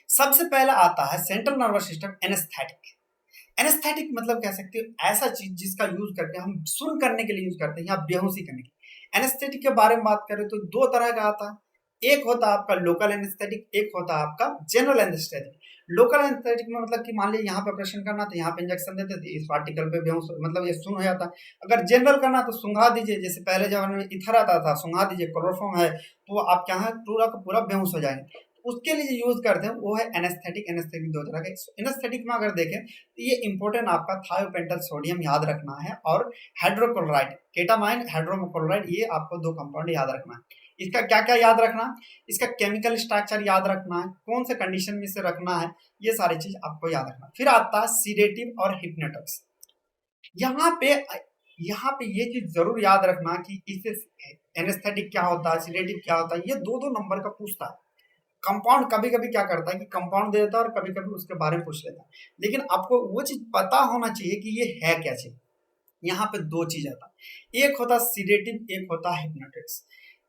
सबसे पहला आता है central nervous system anaesthetic. Anaesthetic मतलब कह सकते हो ऐसा चीज जिसका यूज करके हम सुन करने के लिए यूज करते हैं या बेहोशी करने के लिए। एनेस्थेटिक के बारे में बात करें तो दो तरह का आता है, एक होता है आपका लोकल एनेस्थेटिक, एक होता है आपका जनरल एनेस्थेटिक। लोकल एनेस्थेटिक में मतलब कि मान लीजिए यहाँ पे ऑपरेशन करना तो यहाँ पे इंजेक्शन देते थे, इस पार्टिकल पे बेहोश मतलब ये सुन हो जाता। अगर जनरल करना तो सुंघा दीजिए, जैसे पहले जमाने में इथर आता था, सुंघा दीजिए, क्लोरोफॉर्म है तो आप क्या है पूरा का पूरा बेहोश हो जाएंगे। उसके लिए यूज करते हैं वो है एनेस्थेटिक। एनेस्थेटिक दो तरह के, एनेस्थेटिक में अगर देखें तो ये इंपॉर्टेंट आपका थायोपेंटल सोडियम याद रखना है और हाइड्रोक्लोराइड, केटामाइन हाइड्रोक्लोराइड, ये आपको दो कंपाउंड याद रखना है। इसका क्या क्या याद रखना है, इसका केमिकल स्ट्रक्चर याद रखना है, कौन से कंडीशन में से रखना है, ये सारी चीज आपको याद रखना है। फिर आता है सीडेटिव और हिप्नोटिक्स। यहाँ पे यहाँ पे ये चीज जरूर याद रखना कि इससे एनेस्थेटिक क्या होता है, सीडेटिव क्या होता है, ये दो दो नंबर का पूछता है। कंपाउंड कभी कभी क्या करता है कि कंपाउंड दे देता है और कभी कभी उसके बारे में पूछ लेता है, लेकिन आपको वो चीज पता होना चाहिए कि ये है क्या चीज। यहाँ पे दो चीज आता है, एक होता है सीडेटिव, एक होता है हिप्नोटिक्स।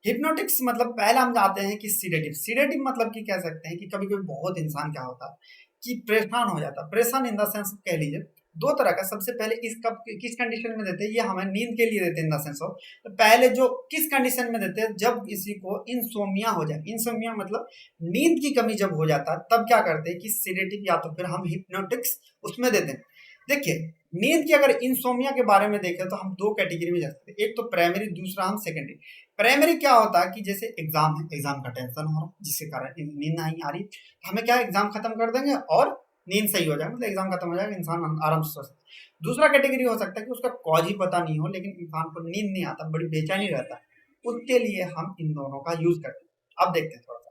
हिप्नोटिक्स मतलब पहले हम जाते हैं कि सीडेटिव। सीडेटिव मतलब कि कह सकते हैं कि कभी कभी बहुत इंसान क्या होता है कि परेशान हो जाता है। परेशान इन द सेंस कह लीजिए दो तरह का, सबसे पहले इस कब किस कंडीशन में देते हैं, ये हमें नींद के लिए देते हैं इन द सेंस ऑफ, तो पहले जो किस कंडीशन में देते हैं जब किसी को इंसोमिया हो जाए। इंसोमिया मतलब नींद की कमी जब हो जाता है तब क्या करते हैं कि सीडेटिव या तो फिर हम हिप्नोटिक्स उसमें देते हैं। देखिए नींद की अगर इंसोमिया के बारे में देखें तो हम दो कैटेगरी में जा सकते हैं, एक तो प्राइमरी, दूसरा हम सेकेंडरी। प्राइमरी क्या होता है कि जैसे एग्जाम है, एग्जाम का टेंशन हो रहा है जिसके कारण नींद नहीं आ रही, तो हमें क्या एग्जाम खत्म कर देंगे और नींद सही हो जाएगा, मतलब एग्जाम खत्म हो जाएगा, इंसान आराम से सो सकता है। दूसरा कैटेगरी हो सकता है कि उसका कॉज ही पता नहीं हो लेकिन इंसान को नींद नहीं आता, बड़ी बेचैनी रहता है, उसके लिए हम इन दोनों का यूज करते हैं। अब देखते हैं थोड़ा सा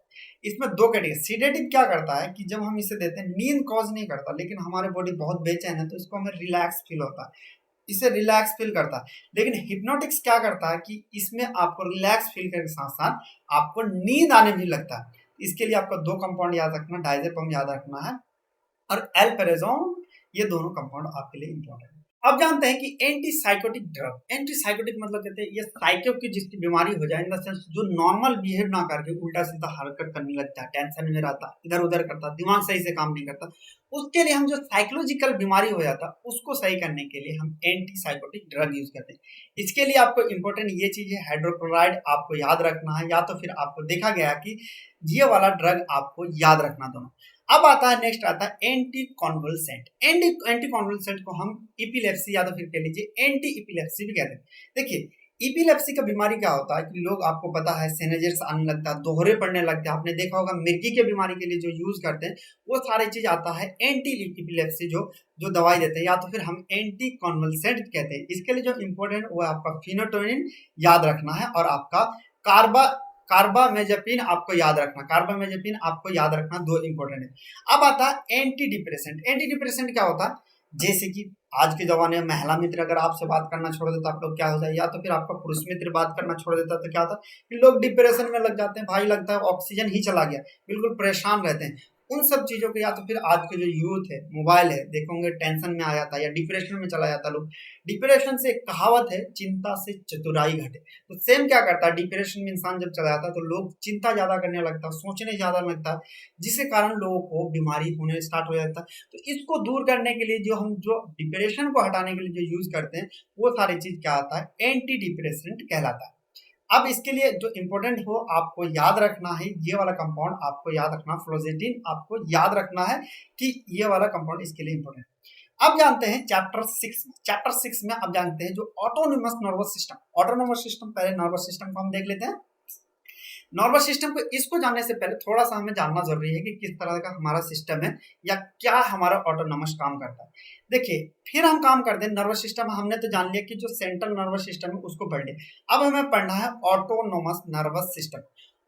इसमें दो कैटेगरी। सीडेटिव क्या करता है कि जब हम इसे देते हैं नींद कॉज नहीं करता, लेकिन हमारे बॉडी बहुत बेचैन है तो इसको हमें रिलैक्स फील होता है, इसे रिलैक्स फील करता है। लेकिन हिप्नोटिक्स क्या करता है कि इसमें आपको रिलैक्स फील करने के साथ साथ आपको नींद आने भी लगता है। इसके लिए आपको दो कंपाउंड याद रखना, डायजेपम याद रखना है और एल्पेराजोन, ये दोनों कंपाउंड आपके लिए इंपॉर्टेंट है। अब जानते हैं कि anti psychotic drug. Anti psychotic मतलब कहते हैं ये साइको की जिसकी बीमारी हो जाए, इन द सेंस जो नॉर्मल बिहेव ना करके उल्टा सीधा हरकत करने लगता है, टेंशन में रहता है, इधर उधर करता है, दिमाग सही से काम नहीं करता, उसके लिए हम जो साइकोलॉजिकल बीमारी हो जाता है उसको सही करने के लिए हम एंटी साइकोटिक ड्रग यूज करते हैं। इसके लिए आपको इंपॉर्टेंट ये चीज है, हाइड्रोक्लोराइड आपको याद रखना है, या तो फिर आपको देखा गया कि ये वाला ड्रग आपको याद रखना दोनों। अब आता है नेक्स्ट आता है एंटी कॉन्वल्सेंट। एंटी कॉन्वल्सेंट को हम इपिलेप्सी या तो फिर कह लीजिए एंटी इपिलेप्सी भी कहते हैं। देखिए इपिलेप्सी का बीमारी क्या होता है कि लोग, आपको पता है सेनेजर्स आने लगता है, दोहरे पड़ने लगते हैं, आपने देखा होगा मिर्गी के बीमारी के लिए जो यूज करते हैं वो सारी चीज आता है एंटी इपिलेप्सी जो जो दवाई देते हैं, या तो फिर हम एंटी कॉन्वल्सेंट कहते हैं। इसके लिए जो इंपॉर्टेंट वो आपका फिनोटोनिन याद रखना है और आपका कार्बा कार्बामेजेपिन आपको याद रखना, कार्बामेजेपिन आपको याद रखना, दो इंपॉर्टेंट है। अब आता है एंटी डिप्रेसेंट। एंटी डिप्रेसेंट क्या होता है, जैसे कि आज के जमाने में महिला मित्र अगर आपसे बात करना छोड़ देता आप लोग क्या हो जाए, या तो फिर आपका पुरुष मित्र बात करना छोड़ देता तो क्या होता है, लोग डिप्रेशन में लग जाते हैं, भाई लगता है ऑक्सीजन ही चला गया, बिल्कुल परेशान रहते हैं। उन सब चीजों को, या तो फिर आज के जो यूथ है मोबाइल है देखोगे टेंशन में आ जाता है या डिप्रेशन में चला जाता है लोग। डिप्रेशन से एक कहावत है, चिंता से चतुराई घटे, तो सेम क्या करता है, डिप्रेशन में इंसान जब चला जाता है तो लोग चिंता ज्यादा करने लगता है, सोचने ज्यादा लगता है, जिसके कारण लोगों को बीमारी होने स्टार्ट हो जाता है। तो इसको दूर करने के लिए जो हम जो डिप्रेशन को हटाने के लिए जो यूज करते हैं वो सारी चीज क्या आता है, एंटी डिप्रेसेंट कहलाता है। अब इसके लिए जो इंपॉर्टेंट हो आपको याद रखना है, ये वाला कंपाउंड आपको याद रखना, फ्लोजेटिन आपको याद रखना है कि ये वाला कंपाउंड इसके लिए इंपॉर्टेंट है। अब जानते हैं चैप्टर 6 में। चैप्टर 6 में अब जानते हैं जो autonomous nervous system. Autonomous system, पहले नर्वस सिस्टम को हम देख लेते हैं। नर्वस सिस्टम को, इसको जानने से पहले थोड़ा सा हमें जानना जरूरी है कि किस तरह का हमारा सिस्टम है या क्या हमारा ऑटोनोमस काम करता है। देखिए फिर हम काम करते हैं नर्वस सिस्टम, हमने तो जान लिया कि जो सेंट्रल नर्वस सिस्टम है उसको पढ़ लिया। अब हमें पढ़ना है autonomous nervous system.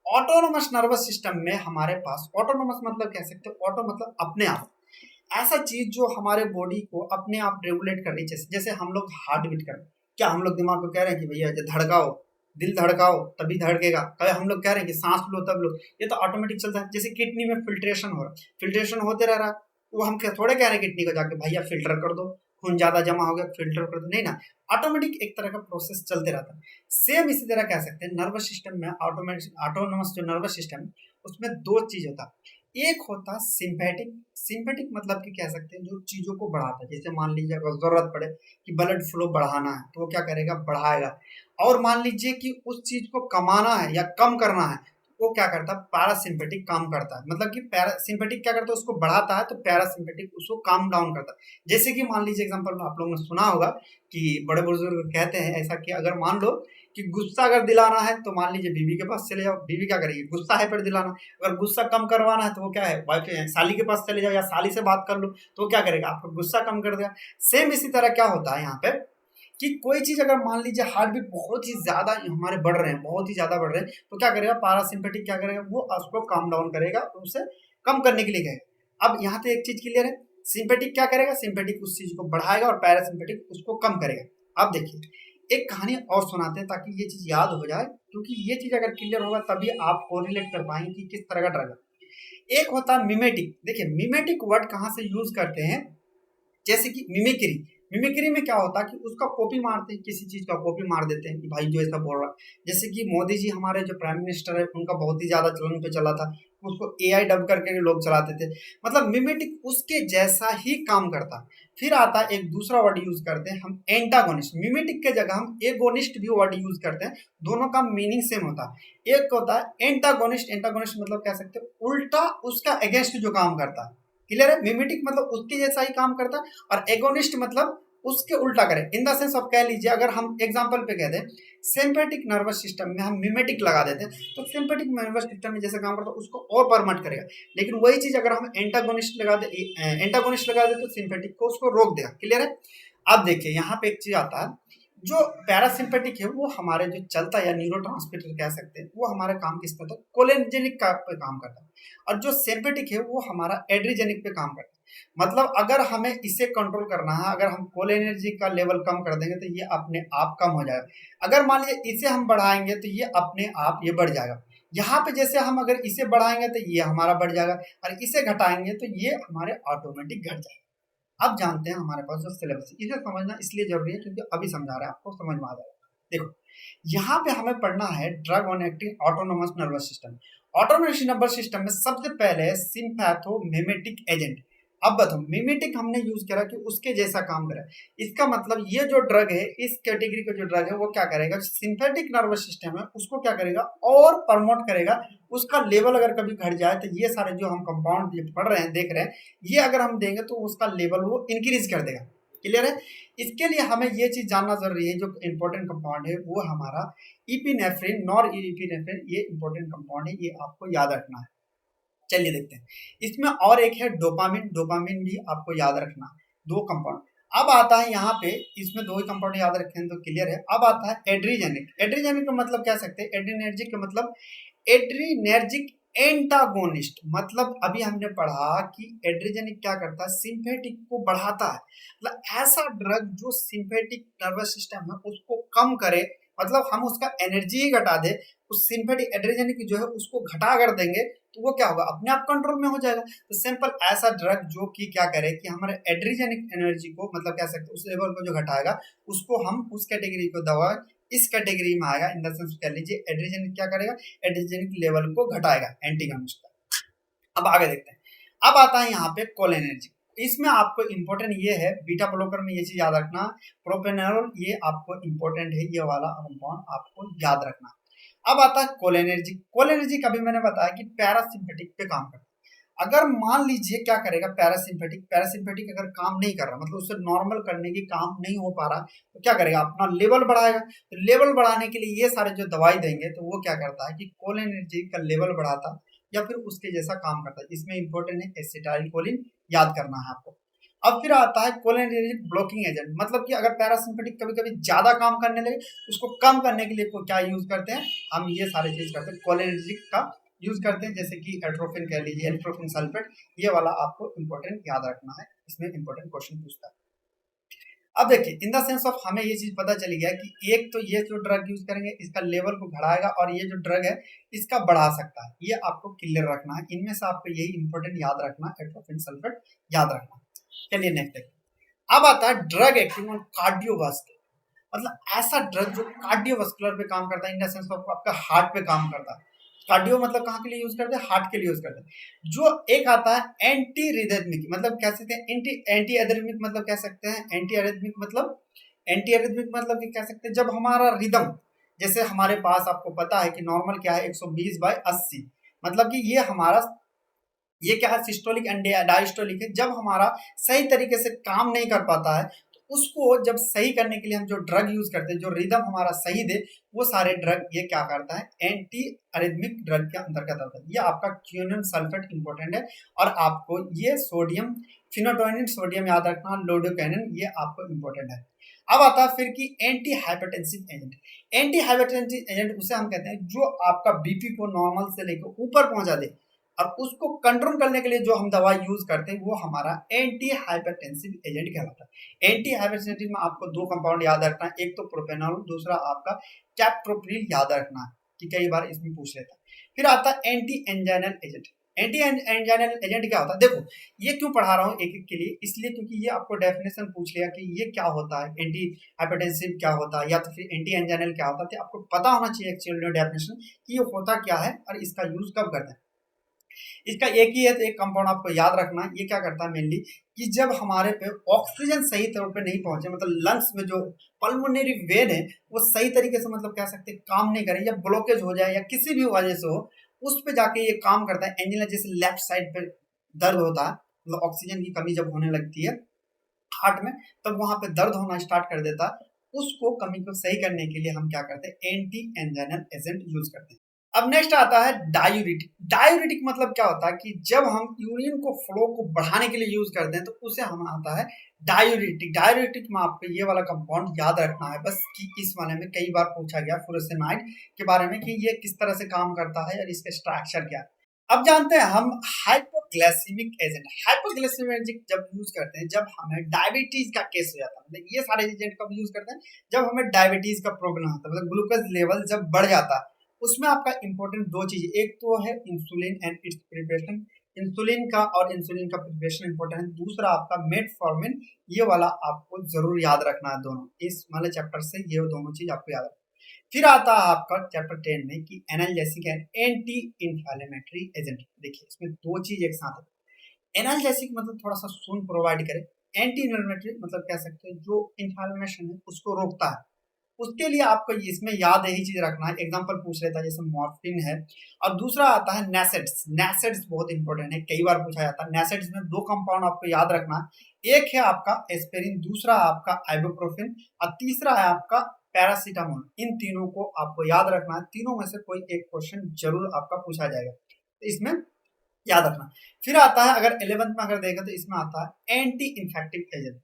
Autonomous nervous system में हमारे पास, ऑटोनोमस मतलब कह सकते हैं, ऑटो मतलब अपने आप, ऐसा चीज जो हमारे बॉडी को अपने आप रेगुलेट कर रही है। जैसे हम लोग हार्ट बीट कर रहे हैं, क्या हम लोग दिमाग को कह रहे हैं कि भैया धड़काओ, दिल धड़काओ तभी धड़केगा, कभी हम लोग कह रहे हैं कि सांस लो तब लो, ये तो ऑटोमेटिक चलता है। जैसे किडनी में फिल्ट्रेशन हो रहा है, फिल्ट्रेशन होते रह रहा है, वो हम थोड़े कह रहे हैं किडनी को जाके भैया फिल्टर कर दो, खून ज्यादा जमा हो गया फिल्टर कर दो, नहीं ना, ऑटोमेटिक एक तरह का प्रोसेस चलते रहता है। सेम इसी तरह कह सकते हैं नर्वस सिस्टम में, ऑटोमेटिक ऑटोनोमस जो नर्वस सिस्टम है उसमें दो चीज होता है, एक होता है सिंपैथिक। सिंपैथिक मतलब कि कह सकते हैं जो चीजों को बढ़ाता है, जैसे मान लीजिए अगर जरूरत पड़े कि ब्लड फ्लो बढ़ाना है तो वो क्या करेगा, बढ़ाएगा। और मान लीजिए कि उस चीज को कमाना है या कम करना है, वो क्या करता है, पैरासिम्पेटिक काम करता है। मतलब कि पैरासिम्पेटिक क्या करता है, उसको बढ़ाता है, तो पैरासिम्पेटिक उसको काम डाउन करता है। जैसे कि मान लीजिए एग्जांपल में आप लोगों ने सुना होगा कि बड़े बुजुर्ग कहते हैं ऐसा कि अगर मान लो कि गुस्सा अगर दिलाना है तो मान लीजिए बीवी के पास चले जाओ, बीवी क्या करेगी, गुस्सा है पर दिलाना। अगर गुस्सा कम करवाना है तो वो क्या है, वाइफ साली के पास चले जाओ या साली से बात कर लो, तो वो क्या करेगा, आपका गुस्सा कम कर देगा। सेम इसी तरह क्या होता है यहाँ पे कि कोई चीज अगर मान लीजिए हार्ट बीट बहुत ही ज्यादा हमारे बढ़ रहे हैं, बहुत ही ज्यादा बढ़ रहे हैं, तो क्या करेगा, पैरासिम्पेटिक क्या करेगा, वो उसको काम डाउन करेगा, उसे कम करने के लिए कहेगा। अब यहाँ पे एक चीज क्लियर है, सिंपेटिक क्या करेगा, सिंपेटिक उस चीज को बढ़ाएगा और पैरासिम्पेटिक उसको कम करेगा। अब देखिए एक कहानी और सुनाते हैं ताकि ये चीज याद हो जाए, क्योंकि ये चीज अगर क्लियर होगा तभी आप कोरिलेट कर पाएंगे कि किस तरह का ड्रग है। एक होता है मिमेटिक। देखिए मिमेटिक वर्ड कहाँ से यूज करते हैं, जैसे कि मिमिक्री। मिमिक्री में क्या होता है कि उसका कॉपी मारते हैं, किसी चीज का कॉपी मार देते हैं कि भाई जो ऐसा बोल रहा है। जैसे कि मोदी जी हमारे जो प्राइम मिनिस्टर है उनका बहुत ही ज्यादा चलन पे चला था, उसको एआई डब करके लोग चलाते थे। मतलब मिमेटिक उसके जैसा ही काम करता है। फिर आता है एक दूसरा वर्ड यूज करते हैं हम, एंटागोनिस्ट। मिमेटिक के जगह हम एगोनिस्ट भी वर्ड यूज करते हैं, दोनों का मीनिंग सेम होता है। एक होता है एंटागोनिस्ट। एंटागोनिस्ट मतलब कह सकते हैं उल्टा, उसका अगेंस्ट जो काम करता है। क्लियर है, मिमेटिक मतलब उसके जैसा ही काम करता है, और एगोनिस्ट मतलब उसके उल्टा करे। इन द सेंस आप कह लीजिए, अगर हम एग्जांपल पे कह दें सिंपैथिक नर्वस सिस्टम में हम मिमेटिक लगा देते हैं, तो सिंपैथिक नर्वस सिस्टम में जैसे काम करता है उसको और परमट करेगा। लेकिन वही चीज अगर हम एंटागोनिस्ट लगा दे तो सिंपैथिक को उसको रोक देगा। क्लियर है। अब देखिए यहाँ पे एक चीज आता है, जो पैरासिम्पेटिक है वो हमारे जो चलता है या न्यूरोट्रांसमीटर कह सकते हैं, वो हमारे काम किस करता है, कोलिनर्जिक का पे काम करता है। और जो सिम्पेटिक है वो हमारा एड्रीजेनिक पे काम करता है। मतलब अगर हमें इसे कंट्रोल करना है, अगर हम कोलिनर्जिक का लेवल कम कर देंगे तो ये अपने आप कम हो जाएगा। अगर मान लीजिए इसे हम बढ़ाएंगे तो ये अपने आप ये बढ़ जाएगा। यहाँ पे जैसे हम अगर इसे बढ़ाएंगे तो ये हमारा बढ़ जाएगा, और इसे घटाएंगे तो ये हमारे ऑटोमेटिक घट जाएगा। अब जानते हैं हमारे पास जो सिलेबस है, इसे समझना इसलिए जरूरी है क्योंकि अभी समझा रहे हैं आपको, समझ में आ जाएगा। देखो यहाँ पे हमें पढ़ना है drug on acting autonomous nervous system. Autonomous nervous system में सबसे पहले सिम्पैथोमिमेटिक एजेंट। अब बताओ मिमेटिक हमने यूज करा कि उसके जैसा काम करे, इसका मतलब ये जो ड्रग है, इस कैटेगरी का जो ड्रग है वो क्या करेगा, सिंथेटिक नर्वस सिस्टम है उसको क्या करेगा, और प्रमोट करेगा। उसका लेवल अगर कभी घट जाए तो ये सारे जो हम कंपाउंड पढ़ रहे हैं देख रहे हैं, ये अगर हम देंगे तो उसका लेवल वो इंक्रीज कर देगा। क्लियर है। इसके लिए हमें ये चीज जानना जरूरी है, जो इंपॉर्टेंट कंपाउंड है वो हमारा इपिनेफ्रिन, नॉर इपिनेफ्रिन, ये इंपॉर्टेंट कंपाउंड है, ये आपको याद रखना है। चलिए देखते हैं इसमें और एक है डोपामिन। डोपामिन भी आपको याद रखना है, दो कंपाउंड। अब आता है यहाँ पे, इसमें दो ही कंपाउंड याद रखें तो क्लियर है। अब आता है एड्रीजेनिक। एड्रीजेनिक का मतलब कह सकते हैं, एड्रीनर्जिक का मतलब एड्रीनर्जिक एंटागोनिस्ट। मतलब अभी हमने पढ़ा कि एड्रीजेनिक क्या करता है, सिंथेटिक को बढ़ाता है। मतलब ऐसा ड्रग जो सिंथेटिक नर्वस सिस्टम है उसको कम करे, मतलब हम उसका एनर्जी ही घटा दे, उस सिंथेटिक एड्रीजेनिक जो है उसको घटा कर देंगे तो वो क्या होगा, अपने आप कंट्रोल में हो जाएगा। तो सिंपल ऐसा ड्रग जो कि क्या करे कि हमारे एड्रीजेनिक एनर्जी को, मतलब कह सकते हैं उस लेवल को जो घटाएगा, उसको हम उस कैटेगरी को दवा इस कैटेगरी में आएगा। इन द सेंस कह लीजिए एड्रीजेनिक क्या करेगा, एड्रीजेनिक लेवल को घटाएगा, एंटीगोनिस्ट का। अब आगे देखते हैं। अब आता है यहाँ पे कोलिनर्जिक। इसमें आपको इंपॉर्टेंट ये है, बीटा ब्लॉकर में ये चीज याद रखना, प्रोपेनोल, ये आपको इंपॉर्टेंट है, ये वाला कंपाउंड आपको याद रखना। अब आता है कोलिनर्जिक। कोलिनर्जिक अभी मैंने बताया कि पैरासिम्पेटिक पे काम करता है। अगर मान लीजिए क्या करेगा, पैरासिम्पेटिक, पैरासिम्पेटिक अगर काम नहीं कर रहा, मतलब उसे नॉर्मल करने की काम नहीं हो पा रहा, तो क्या करेगा, अपना लेवल बढ़ाएगा। तो लेवल बढ़ाने के लिए ये सारे जो दवाई देंगे तो वो क्या करता है कि कोलिनर्जिक का लेवल बढ़ाता या फिर उसके जैसा काम करता है। इसमें इंपॉर्टेंट है एसिटाइल कोलिन, याद करना है आपको। अब फिर आता है कोलिनर्जिक ब्लॉकिंग एजेंट। मतलब कि अगर पैरासिम्पेटिक कभी कभी ज्यादा काम करने लगे, उसको कम करने के लिए क्या यूज करते हैं, हम ये सारे चीज करते हैं, कोलिनर्जिक का यूज करते हैं। जैसे कि एट्रोफिन कह लीजिए, एट्रोफिन सल्फेट, ये वाला आपको इंपॉर्टेंट याद रखना है, इसमें इंपॉर्टेंट क्वेश्चन पूछता है। अब देखिए इन द सेंस ऑफ हमें ये चीज पता चली गया कि एक तो ये जो ड्रग यूज करेंगे इसका लेवल को बढ़ाएगा, और ये जो ड्रग है इसका बढ़ा सकता है, ये आपको क्लियर रखना है। इनमें से आपको यही इंपॉर्टेंट याद रखना, एट्रोफिन सल्फेट याद रखना। चलिए नेक्स्ट देखिए। अब आता है ड्रग एक्टिंग ऑन कार्डियोवास्कुलर। मतलब ऐसा ड्रग जो कार्डियोवास्कुलर पे काम करता है, इन द सेंस ऑफ आपका हार्ट पे काम करता है। कार्डियो मतलब कहाँ के लिए यूज करते हैं, हार्ट के लिए यूज करते हैं। जो एक आता है एंटी रिदमिक, मतलब कह सकते हैं एंटी एरिथमिक, मतलब कह सकते हैं एंटी एरिथमिक, मतलब एंटी एरिथमिक मतलब कि कह सकते हैं जब हमारा रिदम, जैसे हमारे पास आपको पता है कि नॉर्मल क्या है 120/80, मतलब कि ये क्या है सिस्टोलिक एंड डायस्टोलिक है। जब हमारा सही तरीके से काम नहीं कर पाता है तो उसको जब सही करने के लिए हम जो ड्रग यूज करते हैं, जो रिदम हमारा सही दे, वो सारे ड्रग ये क्या करता है एंटी अरिथमिक ड्रग के अंतर्गत आता है। ये आपका क्यूनियम सल्फेट इंपॉर्टेंट है, और आपको ये सोडियम फिनोटोनिन सोडियम याद रखना, लोडोकैनिन ये आपको इंपॉर्टेंट है। अब आता है फिर कि anti hypertensive agent. Anti hypertensive agent उसे हम कहते हैं जो आपका बीपी को नॉर्मल से लेकर ऊपर पहुंचा दे, और उसको कंट्रोल करने के लिए जो हम दवा यूज करते हैं वो हमारा एंटी हाइपरटेंसिव एजेंट कहलाता है। एंटी हाइपरटेंसिव में आपको दो कंपाउंड याद रखना है, एक तो प्रोपेनॉल, दूसरा आपका कैप्टोप्रिल याद रखना है, कि कई बार इसमें पूछ लेता है। फिर आता है anti anginal agent. Anti anginal agent क्या होता है, देखो ये क्यों पढ़ा रहा हूँ एक एक के लिए, इसलिए क्योंकि ये आपको डेफिनेशन पूछ लिया कि ये क्या होता है, एंटी हाइपरटेंसिव क्या होता है या तो फिर एंटी एंजाइनल क्या होता है, तो आपको पता होना चाहिए एक्चुअली डेफिनेशन कि ये होता क्या है और इसका यूज कब करते हैं। इसका एक ही है, तो एक कंपाउंड आपको याद रखना, ये क्या करता है मेनली कि जब हमारे पे ऑक्सीजन सही तौर पे नहीं पहुंचे, मतलब लंग्स में जो पल्मोनरी वेन है वो सही तरीके से मतलब कह सकते हैं काम नहीं करे, या ब्लॉकेज हो जाए या किसी भी वजह से हो, उस पे जाके ये काम करता है। एंजिना जैसे लेफ्ट साइड पे दर्द होता है, मतलब ऑक्सीजन की कमी जब होने लगती है हार्ट में, तब वहां पे दर्द होना स्टार्ट कर देता है। उसको कमी को सही करने के लिए हम क्या करते हैं एंटी एंजाइनल एजेंट यूज करते हैं। अब नेक्स्ट आता है डायूरिटिक। डायूरिटिक मतलब क्या होता है कि जब हम यूरिन को फ्लो को बढ़ाने के लिए यूज करते हैं तो उसे हम आता है डायूरिटिक। डायूरिटिक में आपको ये वाला कंपाउंड याद रखना है बस, कि इस वाले में कई बार पूछा गया फुरोसेमाइड के बारे में कि ये किस तरह से काम करता है और इसके स्ट्रक्चर क्या है। अब जानते हैं हम हाइपोग्लाइसेमिक एजेंट। हाइपोग्लाइसेमिक एजेंट जब यूज करते हैं जब हमें डायबिटीज का केस हो जाता है, मतलब ये सारे एजेंट कब यूज करते हैं जब हमें डायबिटीज का प्रॉब्लम होता है, मतलब ग्लूकोज लेवल जब बढ़ जाता है। उसमें आपका इंपॉर्टेंट दो चीज, एक तो है insulin and it's preparation, insulin का और इंसुलिन का प्रिपरेशन इंपॉर्टेंट है। दूसरा आपका मेटफॉर्मिन, ये वाला आपको जरूर याद रखना है, दोनों इस वाले चैप्टर से ये दोनों चीज आपको याद रखना। फिर आता है आपका चैप्टर 10 में कि analgesic and anti inflammatory agent. देखिए इसमें दो चीज एक साथ है। एनाल्जेसिक मतलब थोड़ा सा सून प्रोवाइड करे, एंटी इंफ्लेमेटरी मतलब कह सकते हैं जो इंफ्लेमेशन है उसको रोकता है। उसके लिए आपको इसमें याद यही चीज रखना है, एग्जांपल पूछ लेता है जैसे मॉर्फिन है। और दूसरा आता है नैसेड्स। नैसेड्स बहुत इंपॉर्टेंट है, कई बार पूछा जाता है। नैसेड्स में दो कंपाउंड आपको याद रखना है, एक है आपका एस्पिरिन, दूसरा आपका आइबुप्रोफेन, और तीसरा है आपका पैरासीटामोल। इन तीनों को आपको याद रखना है, तीनों में से कोई एक क्वेश्चन जरूर आपका पूछा जाएगा, तो इसमें याद रखना। फिर आता है अगर 11th में अगर देखा तो इसमें आता है anti infective agent.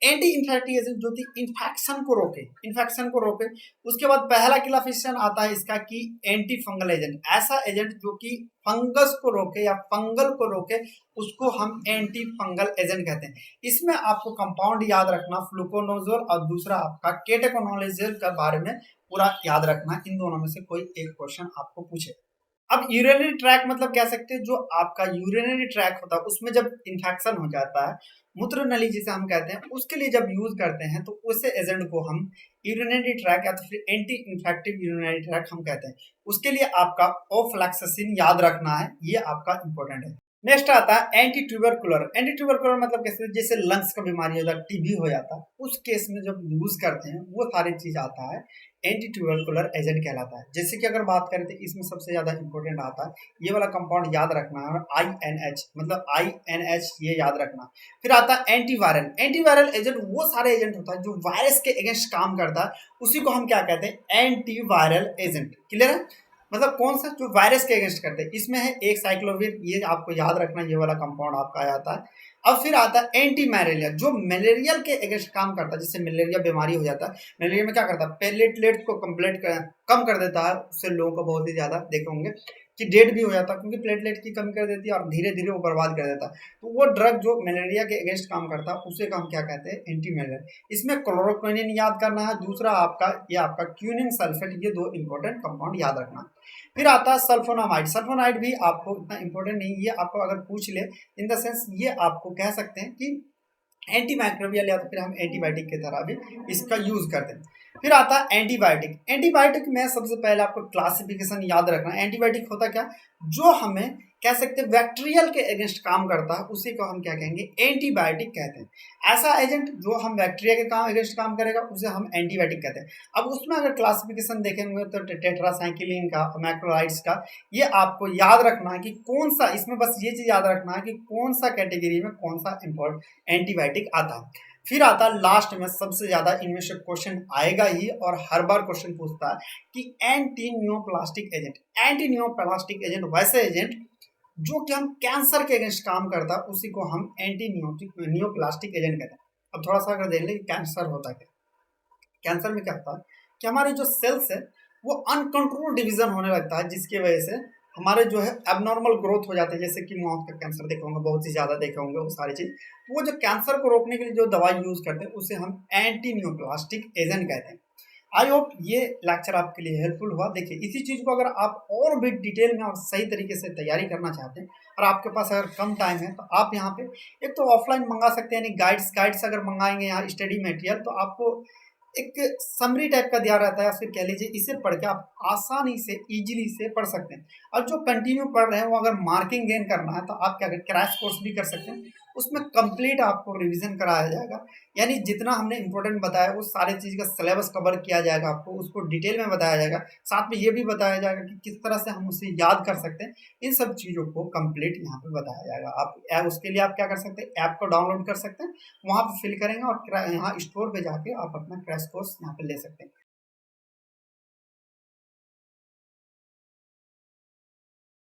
Anti infective agent जो कि इन्फेक्शन को रोके, इन्फेक्शन को रोके। उसके बाद पहला क्लासिफिकेशन आता है इसका कि एंटी फंगल एजेंट। ऐसा एजेंट जो कि फंगस को रोके या फंगल को रोके उसको हम एंटी फंगल एजेंट कहते हैं। इसमें आपको कंपाउंड याद रखना फ्लूकोनोजोल, और दूसरा आपका केटेकोनोलोजोल के बारे में पूरा याद रखना। इन दोनों में से कोई एक क्वेश्चन आपको पूछे। अब यूरिनरी ट्रैक मतलब कह सकते हैं जो आपका यूरिनरी ट्रैक होता है उसमें जब इन्फेक्शन हो जाता है, मूत्र नली जिसे हम कहते हैं, उसके लिए जब यूज करते हैं तो उस एजेंट को हम यूरिनरी ट्रैक या तो फिर एंटी इन्फेक्टिव यूरिनरी ट्रैक हम कहते हैं। उसके लिए आपका ओफ्लैक्सासिन याद रखना है, ये आपका इंपॉर्टेंट है। नेक्स्ट आता है एंटी ट्यूबरकुलर। एंटी ट्यूबरकुलर मतलब कैसे, जैसे लंग्स का बीमारी होता है, टीबी हो जाता है, उस केस में जब यूज करते हैं वो सारी चीज आता है एंटी ट्यूबरकुलर एजेंट कहलाता है। जैसे कि अगर बात करें तो इसमें सबसे ज्यादा इंपॉर्टेंट आता है ये वाला कंपाउंड याद रखना है, INH मतलब INH ये याद रखना। फिर आता है एंटीवायरल। एंटीवायरल एजेंट वो सारे एजेंट होता है जो वायरस के अगेंस्ट काम करता है, उसी को हम क्या कहते हैं एंटीवायरल एजेंट। क्लियर है, मतलब कौन सा जो वायरस के अगेंस्ट करते हैं। इसमें है एक साइक्लोविर, ये आपको याद रखना, ये वाला कंपाउंड आपका आ जाता है। अब फिर आता है एंटी मलेरिया, जो मलेरिया के अगेंस्ट काम करता है। जैसे मलेरिया बीमारी हो जाता है, मलेरिया में क्या करता है प्लेटलेट्स को कम कर देता है, उससे लोगों को बहुत ही ज्यादा देखे होंगे कि डेड भी हो जाता है, क्योंकि प्लेटलेट की कमी कर देती है और धीरे धीरे वो बर्बाद कर देता है। तो वो ड्रग जो मलेरिया के अगेंस्ट काम करता है उसे हम क्या कहते हैं एंटी मलेरिया। इसमें क्लोरोक्विनिन याद करना है, दूसरा आपका ये आपका क्यूनिन सल्फेट, ये दो इंपॉर्टेंट कंपाउंड याद रखना। फिर आता है सल्फोनामाइड। सल्फोनामाइड भी आपको इतना इंपॉर्टेंट नहीं, ये आपको अगर पूछ ले इन द सेंस ये आपको कह सकते हैं कि एंटी माइक्रोबियल या तो फिर हम एंटीबायोटिक की तरह भी इसका यूज करते हैं। फिर आता है एंटीबायोटिक। एंटीबायोटिक में सबसे पहले आपको क्लासिफिकेशन याद रखना है। एंटीबायोटिक होता क्या, जो हमें कह सकते हैं बैक्टीरियल के अगेंस्ट काम करता है, उसी को हम क्या कहेंगे, एंटीबायोटिक कहते हैं। ऐसा एजेंट जो हम बैक्टीरिया के काम अगेंस्ट काम करेगा उसे हम एंटीबायोटिक कहते हैं। अब उसमें अगर क्लासिफिकेशन देखेंगे तो टेट्रासाइक्लिन का, मैक्रोलाइड्स का, ये आपको याद रखना है कि कौन सा, इसमें बस ये चीज याद रखना है कि कौन सा कैटेगरी में कौन सा एंटीबायोटिक आता है। फिर आता है लास्ट में सबसे ज्यादा इनमें से क्वेश्चन आएगा ही और हर बार क्वेश्चन पूछता है कि anti neoplastic agent. Anti neoplastic agent वैसे एजेंट जो कि हम कैंसर के अगेंस्ट काम करता है, उसी को हम एंटी न्यूप्लास्टिक एजेंट कहते हैं। अब थोड़ा सा अगर देख लें कैंसर होता है, कैंसर में क्या होता है कि हमारे जो सेल्स है वो अनकंट्रोल डिवीजन होने लगता है, जिसकी वजह से हमारे जो है एबनॉर्मल ग्रोथ हो जाते हैं। जैसे कि माउथ का कैंसर देखे होंगे, बहुत ही ज्यादा देखे होंगे वो सारी चीज। तो वो जो कैंसर को रोकने के लिए जो दवाई यूज करते हैं उसे हम एंटी न्यूप्लास्टिक एजेंट कहते हैं। आई होप ये लेक्चर आपके लिए हेल्पफुल हुआ। देखिए इसी चीज को अगर आप और भी डिटेल में और सही तरीके से तैयारी करना चाहते हैं और आपके पास अगर कम टाइम है तो आप यहाँ पे एक तो ऑफलाइन मंगा सकते हैं, यानी गाइड्स अगर मंगाएंगे यहाँ स्टडी मटेरियल, तो आपको एक समरी टाइप का दिया रहता है, फिर कह लीजिए इसे पढ़ के आप आसानी से इजीली से पढ़ सकते हैं। और जो कंटिन्यू पढ़ रहे हैं वो अगर मार्किंग गेन करना है तो आप क्या करें, क्रैश कोर्स भी कर सकते हैं। उसमें कंप्लीट आपको रिवीजन कराया जाएगा, यानी जितना हमने इंपॉर्टेंट बताया वो सारे चीज़ का सिलेबस कवर किया जाएगा, आपको उसको डिटेल में बताया जाएगा। साथ में ये भी बताया जाएगा कि किस तरह से हम उसे याद कर सकते हैं। इन सब चीज़ों को कंप्लीट यहाँ पे बताया जाएगा। आप उसके लिए आप क्या कर सकते हैं, ऐप को डाउनलोड कर सकते हैं, वहाँ पे फिल करेंगे और यहाँ स्टोर पे जाके आप अपना क्रैश कोर्स यहाँ पे ले सकते हैं।